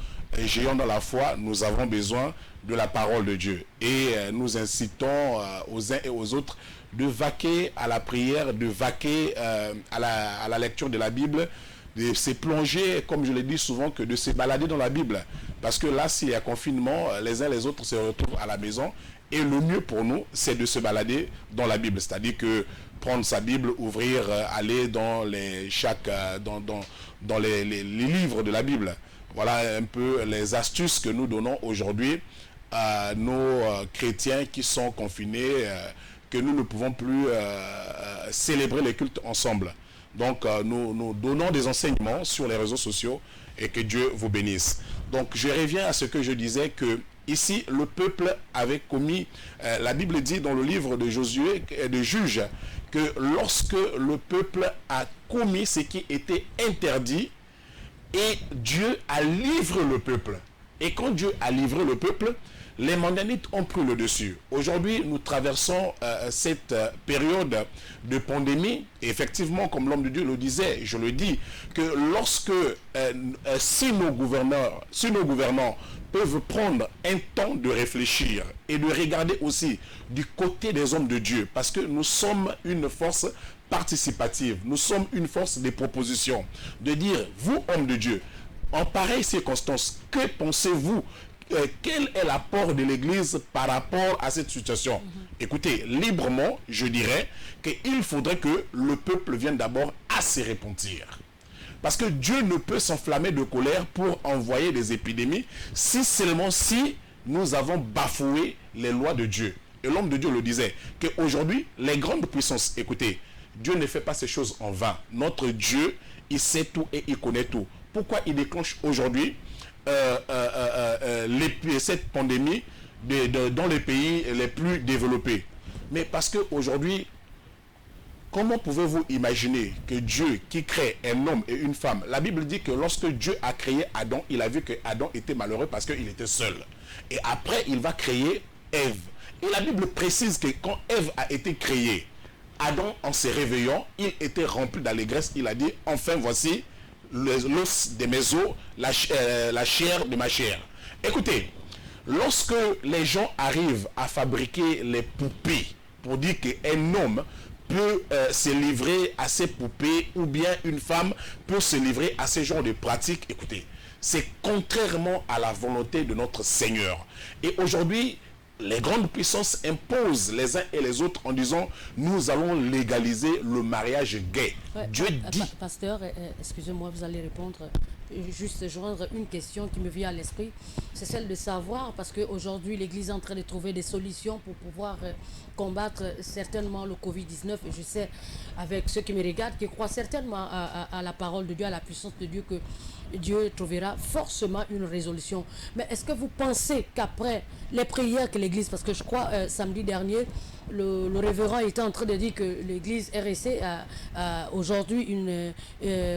géants dans la foi, nous avons besoin de la parole de Dieu. Et nous incitons aux uns et aux autres de vaquer à la prière, de vaquer à la lecture de la Bible, de se plonger, comme je le dis souvent, que de se balader dans la Bible. Parce que là, s'il y a confinement, les uns les autres se retrouvent à la maison. Et le mieux pour nous, c'est de se balader dans la Bible. C'est-à-dire que prendre sa Bible, ouvrir, aller dans les livres de la Bible. Voilà un peu les astuces que nous donnons aujourd'hui à nos chrétiens qui sont confinés, que nous ne pouvons plus célébrer les cultes ensemble. Donc nous donnons des enseignements sur les réseaux sociaux et que Dieu vous bénisse. Donc je reviens à ce que je disais, que ici le peuple avait commis, la Bible dit dans le livre de Josué, de Juges, que lorsque le peuple a commis ce qui était interdit, et Dieu a livré le peuple. Et quand Dieu a livré le peuple, les Madianites ont pris le dessus. Aujourd'hui, nous traversons cette période de pandémie. Et effectivement, comme l'homme de Dieu le disait, je le dis, que lorsque si nos gouvernants peuvent prendre un temps de réfléchir et de regarder aussi du côté des hommes de Dieu, parce que nous sommes une force participative, nous sommes une force des propositions, de dire, vous, hommes de Dieu, en pareille circonstance, que pensez-vous? Quel est l'apport de l'Église par rapport à cette situation? Écoutez, librement, je dirais qu'il faudrait que le peuple vienne d'abord à se repentir. Parce que Dieu ne peut s'enflammer de colère pour envoyer des épidémies si seulement si nous avons bafoué les lois de Dieu. Et l'homme de Dieu le disait, qu'aujourd'hui, les grandes puissances, écoutez, Dieu ne fait pas ces choses en vain. Notre Dieu, il sait tout et il connaît tout. Pourquoi il déclenche aujourd'hui cette pandémie dans les pays les plus développés? Mais parce qu'aujourd'hui, comment pouvez-vous imaginer que Dieu qui crée un homme et une femme, la Bible dit que lorsque Dieu a créé Adam, il a vu que Adam était malheureux parce qu'il était seul. Et après, il va créer Ève. Et la Bible précise que quand Ève a été créée, Adam, en se réveillant, il était rempli d'allégresse. Il a dit, enfin voici l'os de mes os, la chair de ma chair. Écoutez, lorsque les gens arrivent à fabriquer les poupées pour dire qu'un homme peut se livrer à ces poupées, ou bien une femme peut se livrer à ce genre de pratiques, écoutez, c'est contrairement à la volonté de notre Seigneur. Et aujourd'hui, les grandes puissances imposent les uns et les autres en disant, nous allons légaliser le mariage gay. Ouais, Dieu dit... Pasteur, excusez-moi, vous allez répondre. Juste joindre une question qui me vient à l'esprit. C'est celle de savoir, parce qu'aujourd'hui, l'Église est en train de trouver des solutions pour pouvoir combattre certainement le Covid-19. Et je sais, avec ceux qui me regardent, qui croient certainement à la parole de Dieu, à la puissance de Dieu, que Dieu trouvera forcément une résolution. Mais est-ce que vous pensez qu'après les prières que l'Église, parce que je crois samedi dernier, le révérend était en train de dire que l'Église RSC a aujourd'hui une,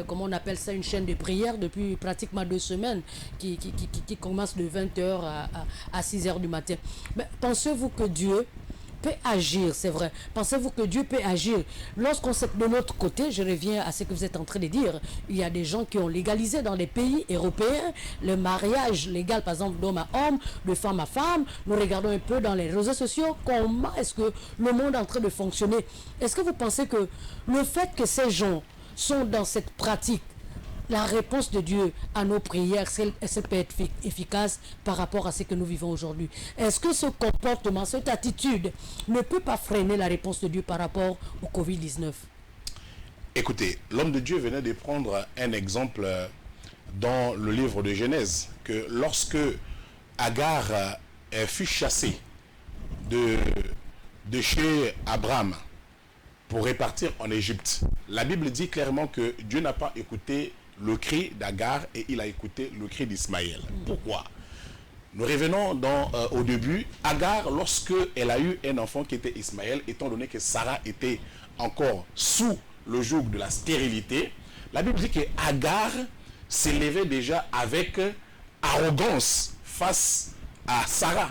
comment on appelle ça, une chaîne de prière depuis pratiquement 2 semaines qui commence de 20h à 6h du matin. Mais pensez-vous que Dieu peut agir, c'est vrai. Pensez-vous que Dieu peut agir lorsqu'on sait que de l'autre côté, je reviens à ce que vous êtes en train de dire, il y a des gens qui ont légalisé dans les pays européens le mariage légal, par exemple d'homme à homme, de femme à femme. Nous regardons un peu dans les réseaux sociaux comment est-ce que le monde est en train de fonctionner. Est-ce que vous pensez que le fait que ces gens sont dans cette pratique, la réponse de Dieu à nos prières, elle peut être efficace par rapport à ce que nous vivons aujourd'hui? Est-ce que ce comportement, cette attitude ne peut pas freiner la réponse de Dieu par rapport au Covid-19? Écoutez, l'homme de Dieu venait de prendre un exemple dans le livre de Genèse, que lorsque Agar fut chassée de chez Abraham pour repartir en Égypte, la Bible dit clairement que Dieu n'a pas écouté le cri d'Agar et il a écouté le cri d'Ismaël. Pourquoi? Nous revenons au début. Agar, lorsque elle a eu un enfant qui était Ismaël, étant donné que Sarah était encore sous le joug de la stérilité, la Bible dit que Agar s'élevait déjà avec arrogance face à Sarah.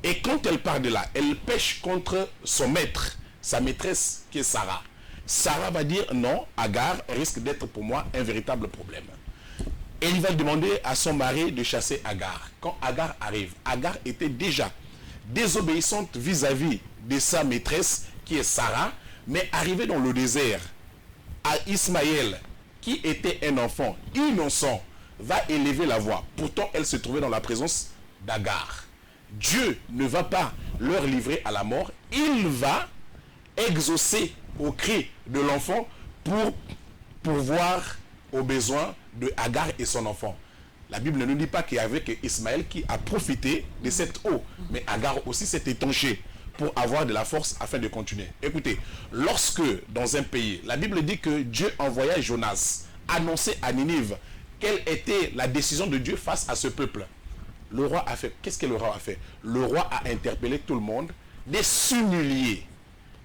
Et quand elle part de là, elle pêche contre son maître, sa maîtresse qui est Sarah. Sarah va dire non, Agar risque d'être pour moi un véritable problème. Et il va demander à son mari de chasser Agar. Quand Agar arrive, Agar était déjà désobéissante vis-à-vis de sa maîtresse qui est Sarah, mais arrivée dans le désert, à Ismaël, qui était un enfant innocent, va élever la voix. Pourtant, elle se trouvait dans la présence d'Agar. Dieu ne va pas leur livrer à la mort, il va exaucer au cri de l'enfant pour pourvoir aux besoins de Agar et son enfant. La Bible ne nous dit pas qu'il y avait que Ismaël qui a profité de cette eau, mais Agar aussi s'est étanché pour avoir de la force afin de continuer. Écoutez, lorsque dans un pays, la Bible dit que Dieu envoya Jonas annoncer à Ninive quelle était la décision de Dieu face à ce peuple. Le roi a fait, qu'est-ce que le roi a fait? Le roi a interpellé tout le monde de s'humilier,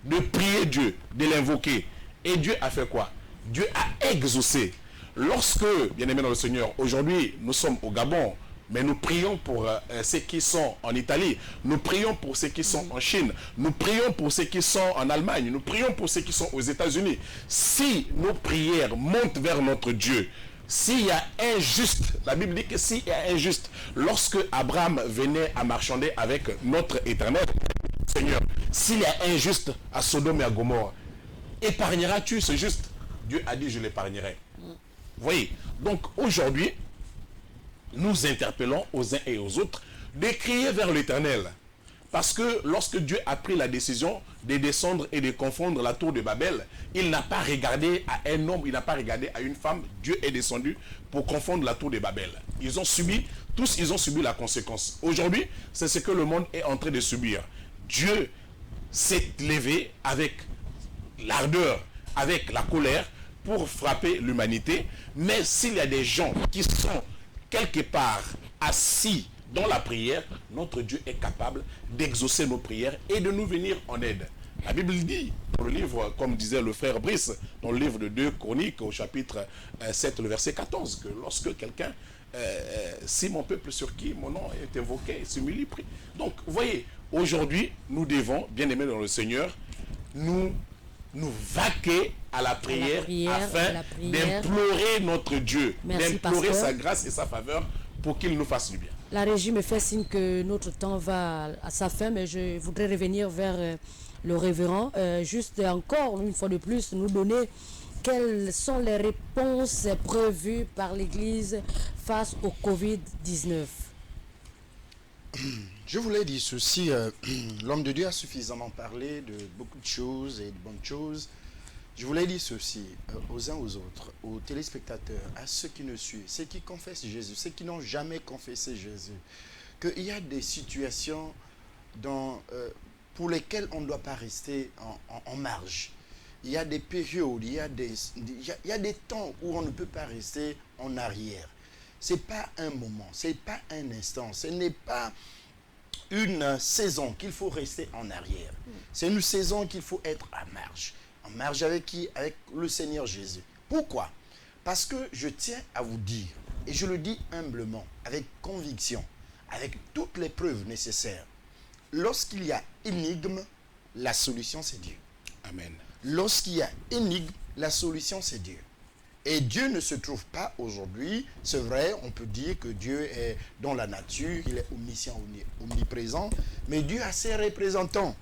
de prier Dieu, de l'invoquer. Et Dieu a fait quoi? Dieu a exaucé. Lorsque, bien aimé dans le Seigneur, aujourd'hui nous sommes au Gabon, mais nous prions pour ceux qui sont en Italie, nous prions pour ceux qui sont en Chine, nous prions pour ceux qui sont en Allemagne, nous prions pour ceux qui sont aux États-Unis. Si nos prières montent vers notre Dieu, s'il y a un juste, la Bible dit que s'il y a un juste, lorsque Abraham venait à marchander avec notre Éternel, Seigneur, s'il y a un juste à Sodome et à Gomorrhe, épargneras-tu ce juste? Dieu a dit, je l'épargnerai. Vous voyez, donc aujourd'hui, nous interpellons aux uns et aux autres de crier vers l'Éternel. Parce que lorsque Dieu a pris la décision de descendre et de confondre la tour de Babel, il n'a pas regardé à un homme, il n'a pas regardé à une femme. Dieu est descendu pour confondre la tour de Babel. Ils ont subi, tous ils ont subi la conséquence. Aujourd'hui, c'est ce que le monde est en train de subir. Dieu s'est levé avec l'ardeur, avec la colère pour frapper l'humanité. Mais s'il y a des gens qui sont quelque part assis dans la prière, notre Dieu est capable d'exaucer nos prières et de nous venir en aide. La Bible dit, dans le livre, comme disait le frère Brice, dans le livre de 2 Chroniques, au chapitre 7, le verset 14, que lorsque quelqu'un, si mon peuple sur qui mon nom est invoqué, s'humilie, prie. Donc, vous voyez, aujourd'hui, nous devons, bien aimés dans le Seigneur, nous vaquer à la prière, afin d'implorer notre Dieu, d'implorer sa grâce et sa faveur pour qu'il nous fasse du bien. La régie me fait signe que notre temps va à sa fin, mais je voudrais revenir vers le révérend. Juste encore une fois de plus, nous donner quelles sont les réponses prévues par l'Église face au Covid-19. Je voulais dire ceci, l'homme de Dieu a suffisamment parlé de beaucoup de choses et de bonnes choses. Je voulais dire ceci aux uns aux autres, aux téléspectateurs, à ceux qui nous suivent, ceux qui confessent Jésus, ceux qui n'ont jamais confessé Jésus, qu'il y a des situations pour lesquelles on ne doit pas rester en marge. Il y a des périodes, il y a des temps où on ne peut pas rester en arrière. Ce n'est pas un moment, ce n'est pas un instant, ce n'est pas une saison qu'il faut rester en arrière. C'est une saison qu'il faut être à marge. En marge avec qui? Avec le Seigneur Jésus. Pourquoi? Parce que je tiens à vous dire, et je le dis humblement, avec conviction, avec toutes les preuves nécessaires, lorsqu'il y a énigme, la solution c'est Dieu. Amen. Lorsqu'il y a énigme, la solution c'est Dieu. Et Dieu ne se trouve pas aujourd'hui, c'est vrai, on peut dire que Dieu est dans la nature, il est omniscient, omniprésent, mais Dieu a ses représentants.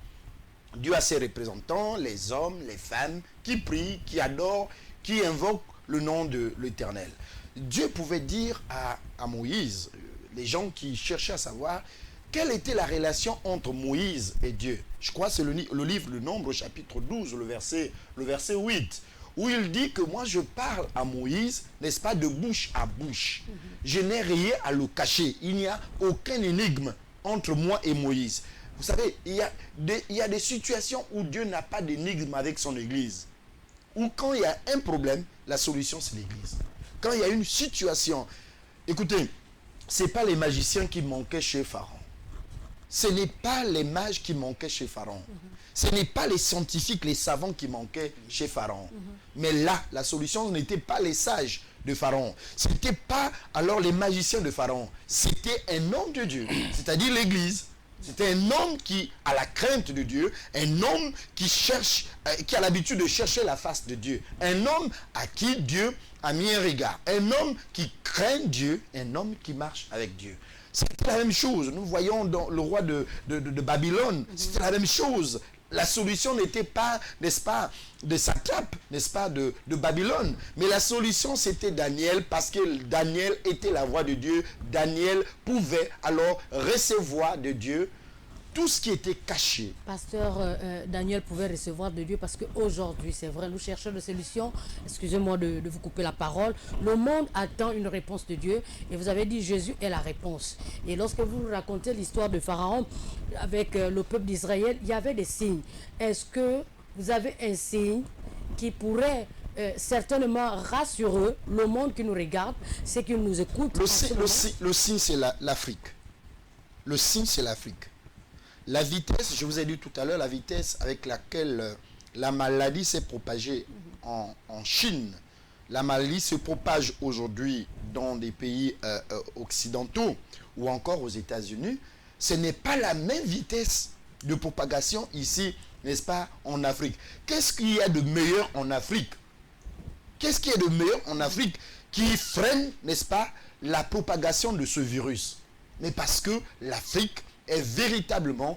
Dieu a ses représentants, les hommes, les femmes, qui prient, qui adorent, qui invoquent le nom de l'Éternel. Dieu pouvait dire à Moïse, les gens qui cherchaient à savoir, quelle était la relation entre Moïse et Dieu. Je crois que c'est le livre Le Nombre, chapitre 12, le verset 8, où il dit que moi je parle à Moïse, n'est-ce pas, de bouche à bouche. Je n'ai rien à le cacher. Il n'y a aucun énigme entre moi et Moïse. Vous savez, il y a des situations où Dieu n'a pas d'énigme avec son Église. Ou quand il y a un problème, la solution c'est l'Église. Quand il y a une situation, écoutez, ce n'est pas les magiciens qui manquaient chez Pharaon. Ce n'est pas les mages qui manquaient chez Pharaon. Ce n'est pas les scientifiques, les savants qui manquaient chez Pharaon. Mais là, la solution n'était pas les sages de Pharaon. Ce n'était pas alors les magiciens de Pharaon. C'était un homme de Dieu, c'est-à-dire l'Église. C'était un homme qui a la crainte de Dieu, un homme qui cherche, qui a l'habitude de chercher la face de Dieu, un homme à qui Dieu a mis un regard, un homme qui craint Dieu, un homme qui marche avec Dieu. C'était la même chose. Nous voyons dans le roi de Babylone, c'était la même chose. La solution n'était pas, n'est-ce pas, de satrape, n'est-ce pas, de Babylone. Mais la solution, c'était Daniel, parce que Daniel était la voix de Dieu. Daniel pouvait alors recevoir de Dieu tout ce qui était caché. Pasteur Daniel pouvait recevoir de Dieu parce qu'aujourd'hui, c'est vrai, nous cherchons des solutions. Excusez-moi de vous couper la parole. Le monde attend une réponse de Dieu et vous avez dit Jésus est la réponse. Et lorsque vous racontez l'histoire de Pharaon avec le peuple d'Israël, il y avait des signes. Est-ce que vous avez un signe qui pourrait certainement rassurer le monde qui nous regarde, ceux qui nous écoutent? Le signe, c'est l'Afrique. Le signe, c'est l'Afrique. La vitesse, je vous ai dit tout à l'heure, la vitesse avec laquelle la maladie s'est propagée en Chine, la maladie se propage aujourd'hui dans des pays occidentaux ou encore aux États-Unis, ce n'est pas la même vitesse de propagation ici, n'est-ce pas, en Afrique. Qu'est-ce qu'il y a de meilleur en Afrique? Qu'est-ce qu'il y a de meilleur en Afrique qui freine, n'est-ce pas, la propagation de ce virus? Mais parce que l'Afrique est véritablement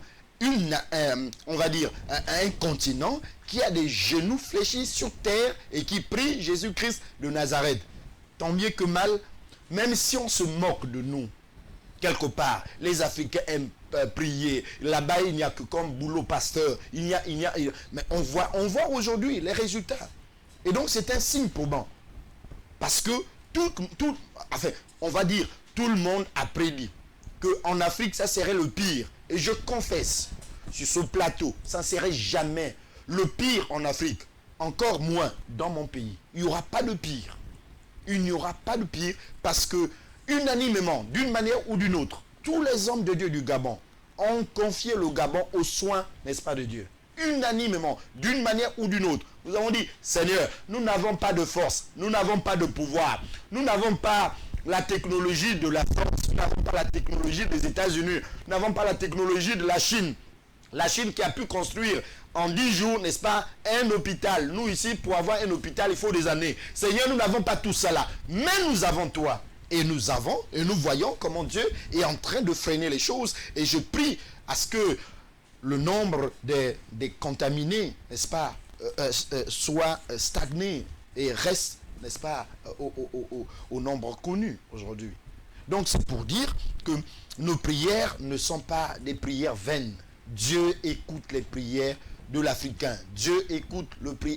on va dire, un continent qui a des genoux fléchis sur terre et qui prie Jésus-Christ de Nazareth. Tant bien que mal, même si on se moque de nous, quelque part, les Africains aiment prier. Là-bas, il n'y a que comme boulot pasteur. Mais on voit aujourd'hui les résultats. Et donc, c'est un signe probant. Parce que on va dire, tout le monde a prédit qu'en Afrique, ça serait le pire. Et je confesse, sur ce plateau, ça ne serait jamais le pire en Afrique. Encore moins dans mon pays. Il n'y aura pas de pire. Il n'y aura pas de pire parce que, unanimement, d'une manière ou d'une autre, tous les hommes de Dieu du Gabon ont confié le Gabon aux soins, n'est-ce pas, de Dieu. Unanimement, d'une manière ou d'une autre. Nous avons dit, Seigneur, nous n'avons pas de force, nous n'avons pas de pouvoir, nous n'avons pas la technologie de la France, nous n'avons pas la technologie des États-Unis, nous n'avons pas la technologie de la Chine. La Chine qui a pu construire en 10 jours, n'est-ce pas, un hôpital. Nous ici, pour avoir un hôpital, il faut des années. Seigneur, nous n'avons pas tout ça là, mais nous avons toi. Et nous voyons comment Dieu est en train de freiner les choses. Et je prie à ce que le nombre des contaminés, n'est-ce pas, soit stagné et reste, n'est-ce pas, au nombre connu aujourd'hui. Donc c'est pour dire que nos prières ne sont pas des prières vaines. Dieu écoute les prières de l'Africain. Dieu écoute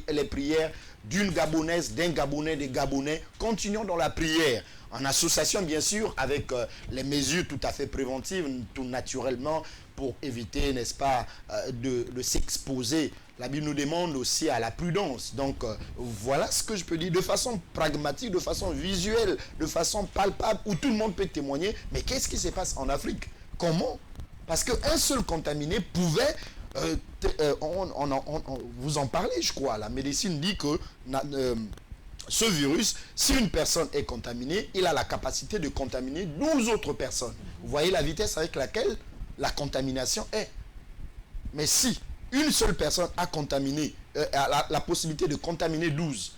les prières d'une Gabonaise, d'un Gabonais, des Gabonais. Continuons dans la prière, en association bien sûr avec les mesures tout à fait préventives, tout naturellement, pour éviter, n'est-ce pas, de s'exposer. La Bible nous demande aussi à la prudence. Donc, voilà ce que je peux dire de façon pragmatique, de façon visuelle, de façon palpable, où tout le monde peut témoigner. Mais qu'est-ce qui se passe en Afrique? Comment? Parce qu'un seul contaminé pouvait... vous en parlez, je crois. La médecine dit que ce virus, si une personne est contaminée, il a la capacité de contaminer 12 autres personnes. Vous voyez la vitesse avec laquelle la contamination est. Mais si une seule personne a contaminé, a la possibilité de contaminer 12,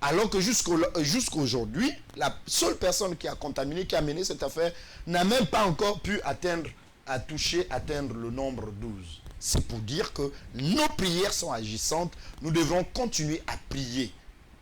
alors que jusqu'aujourd'hui, la seule personne qui a contaminé, qui a mené cette affaire, n'a même pas encore pu atteindre le nombre 12. C'est pour dire que nos prières sont agissantes. Nous devons continuer à prier.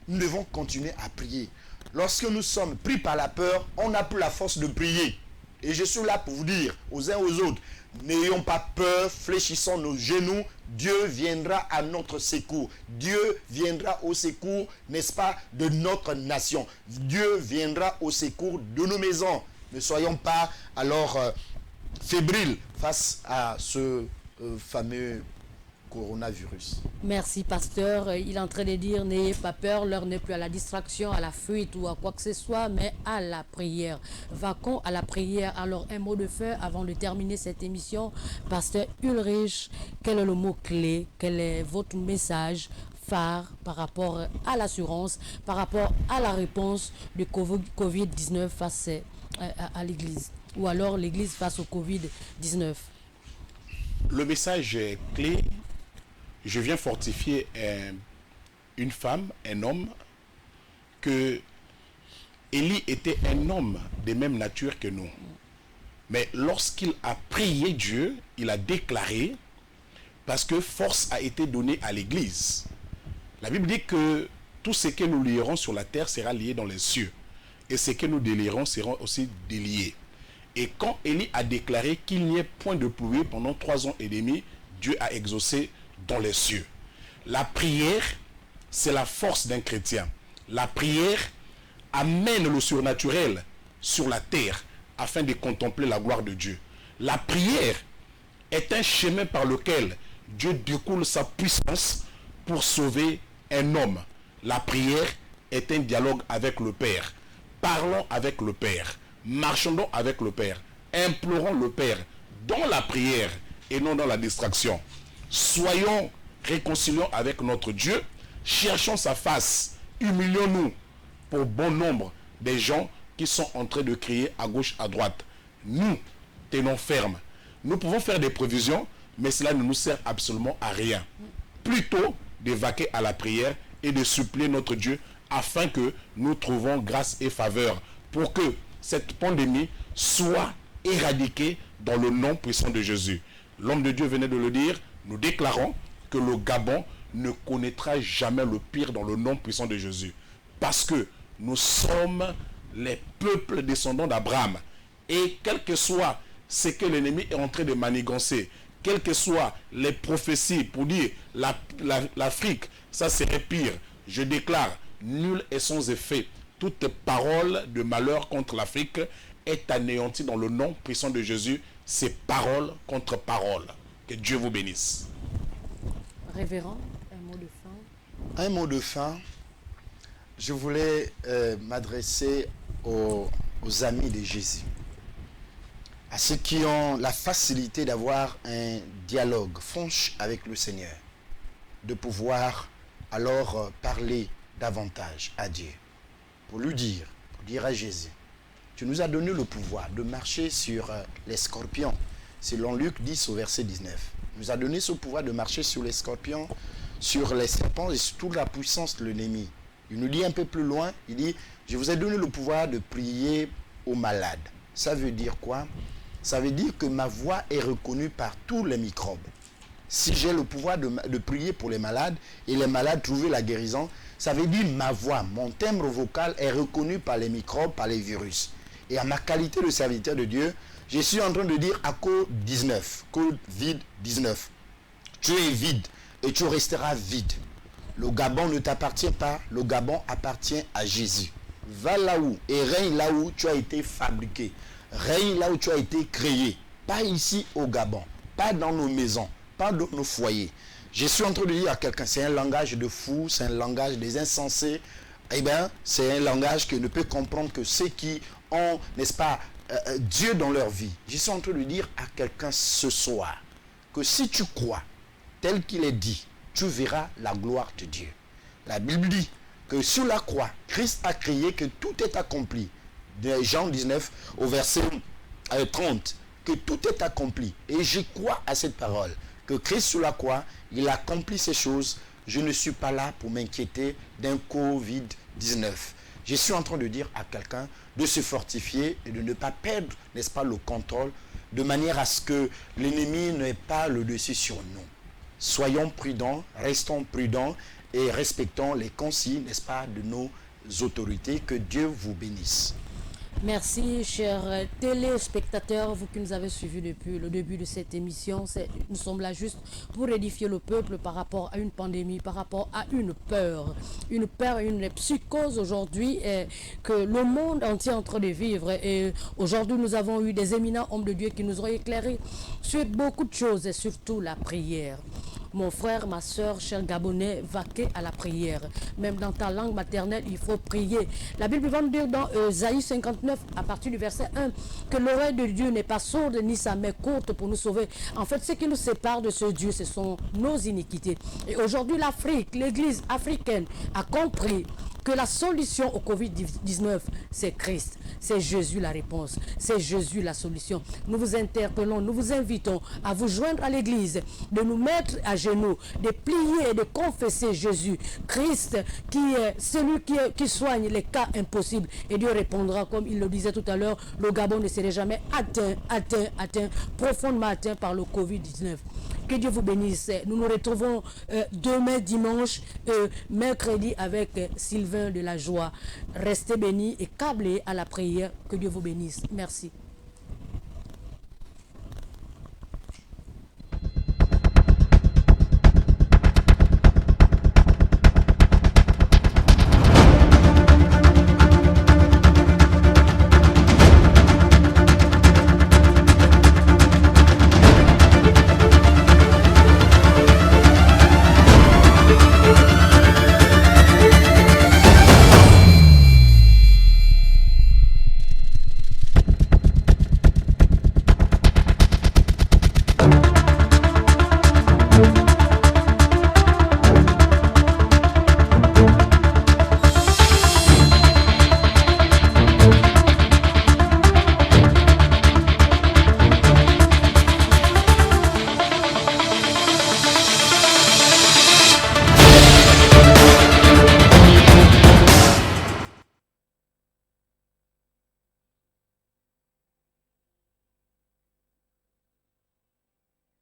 Nous devons continuer à prier. Lorsque nous sommes pris par la peur, on n'a plus la force de prier. Et je suis là pour vous dire, aux uns aux autres, n'ayons pas peur, fléchissons nos genoux. Dieu viendra à notre secours. Dieu viendra au secours, n'est-ce pas, de notre nation. Dieu viendra au secours de nos maisons. Ne soyons pas alors fébriles face à ce fameux coronavirus. Merci, pasteur. Il est en train de dire, n'ayez pas peur, l'heure n'est plus à la distraction, à la fuite ou à quoi que ce soit, mais à la prière. Vaquons à la prière. Alors, un mot de fin avant de terminer cette émission. Pasteur Ulrich, quel est le mot-clé? Quel est votre message phare par rapport à l'assurance, par rapport à la réponse du Covid-19 face à l'Église? Ou alors l'Église face au Covid-19? Le message est clé. Je viens fortifier une femme, un homme, que Élie était un homme de même nature que nous. Mais lorsqu'il a prié Dieu, il a déclaré, parce que force a été donnée à l'Église. La Bible dit que tout ce que nous lierons sur la terre sera lié dans les cieux. Et ce que nous délierons sera aussi délié. Et quand Élie a déclaré qu'il n'y ait point de pluie pendant 3 ans et demi, Dieu a exaucé dans les cieux. La prière, c'est la force d'un chrétien. La prière amène le surnaturel sur la terre afin de contempler la gloire de Dieu. La prière est un chemin par lequel Dieu découle sa puissance pour sauver un homme. La prière est un dialogue avec le Père. Parlons avec le Père. Marchons avec le Père. Implorons le Père dans la prière et non dans la distraction. Soyons réconciliants avec notre Dieu. Cherchons sa face. Humilions-nous pour bon nombre des gens qui sont en train de crier à gauche, à droite. Nous tenons ferme. Nous pouvons faire des provisions, mais cela ne nous sert absolument à rien. Plutôt de vaquer à la prière et de supplier notre Dieu afin que nous trouvons grâce et faveur pour que cette pandémie soit éradiquée dans le nom puissant de Jésus. L'homme de Dieu venait de le dire, nous déclarons que le Gabon ne connaîtra jamais le pire dans le nom puissant de Jésus. Parce que nous sommes les peuples descendants d'Abraham. Et quel que soit ce que l'ennemi est en train de manigancer, quelles que soient les prophéties pour dire l'Afrique, ça serait pire, je déclare, nul est sans effet. Toute parole de malheur contre l'Afrique est anéantie dans le nom puissant de Jésus. C'est parole contre parole. Que Dieu vous bénisse. Révérend, un mot de fin. Un mot de fin. Je voulais m'adresser aux amis de Jésus, à ceux qui ont la facilité d'avoir un dialogue franche avec le Seigneur, de pouvoir alors parler davantage à Dieu, pour dire à Jésus, tu nous as donné le pouvoir de marcher sur les scorpions, selon Luc 10 au verset 19. Il nous a donné ce pouvoir de marcher sur les scorpions, sur les serpents et sur toute la puissance de l'ennemi. Il nous dit un peu plus loin, il dit, je vous ai donné le pouvoir de prier aux malades. Ça veut dire quoi? Ça veut dire que ma voix est reconnue par tous les microbes. Si j'ai le pouvoir de prier pour les malades et les malades trouver la guérison, ça veut dire ma voix, mon timbre vocal est reconnu par les microbes, par les virus. Et à ma qualité de serviteur de Dieu, je suis en train de dire à Covid-19, tu es vide et tu resteras vide. Le Gabon ne t'appartient pas, le Gabon appartient à Jésus. Va là-haut et règne là où tu as été fabriqué. Règne là où tu as été créé. Pas ici au Gabon, pas dans nos maisons, pas dans nos foyers. Je suis en train de dire à quelqu'un, c'est un langage de fou, c'est un langage des insensés. Eh bien, c'est un langage que ne peut comprendre que ceux qui ont, n'est-ce pas, Dieu dans leur vie. Je suis en train de dire à quelqu'un ce soir que si tu crois tel qu'il est dit, tu verras la gloire de Dieu. La Bible dit que sur la croix, Christ a crié que tout est accompli. De Jean 19 au verset 30, que tout est accompli. Et je crois à cette parole, que Christ sur la croix, il a accompli ces choses. Je ne suis pas là pour m'inquiéter d'un Covid-19. Je suis en train de dire à quelqu'un de se fortifier et de ne pas perdre, n'est-ce pas, le contrôle, de manière à ce que l'ennemi n'ait pas le dessus sur nous. Soyons prudents, restons prudents et respectons les consignes, n'est-ce pas, de nos autorités. Que Dieu vous bénisse. Merci, chers téléspectateurs, vous qui nous avez suivis depuis le début de cette émission. Nous sommes là juste pour édifier le peuple par rapport à une pandémie, par rapport à une peur, une psychose aujourd'hui que le monde entier est en train de vivre. Et aujourd'hui, nous avons eu des éminents hommes de Dieu qui nous ont éclairés sur beaucoup de choses et surtout la prière. Mon frère, ma soeur, cher Gabonais, vaquez à la prière. Même dans ta langue maternelle, il faut prier. La Bible va nous dire dans Isaïe 59, à partir du verset 1, que l'oreille de Dieu n'est pas sourde ni sa main courte pour nous sauver. En fait, ce qui nous sépare de ce Dieu, ce sont nos iniquités. Et aujourd'hui, l'Afrique, l'Église africaine a compris que la solution au Covid-19, c'est Christ. C'est Jésus la réponse. C'est Jésus la solution. Nous vous interpellons, nous vous invitons à vous joindre à l'Église, de nous mettre à genoux, de plier et de confesser Jésus, Christ, qui est celui qui soigne les cas impossibles. Et Dieu répondra, comme il le disait tout à l'heure, le Gabon ne serait jamais atteint, profondément atteint par le Covid-19. Que Dieu vous bénisse. Nous nous retrouvons demain dimanche, mercredi avec Sylvain de la Joie. Restez bénis et câblés à la prière. Que Dieu vous bénisse. Merci.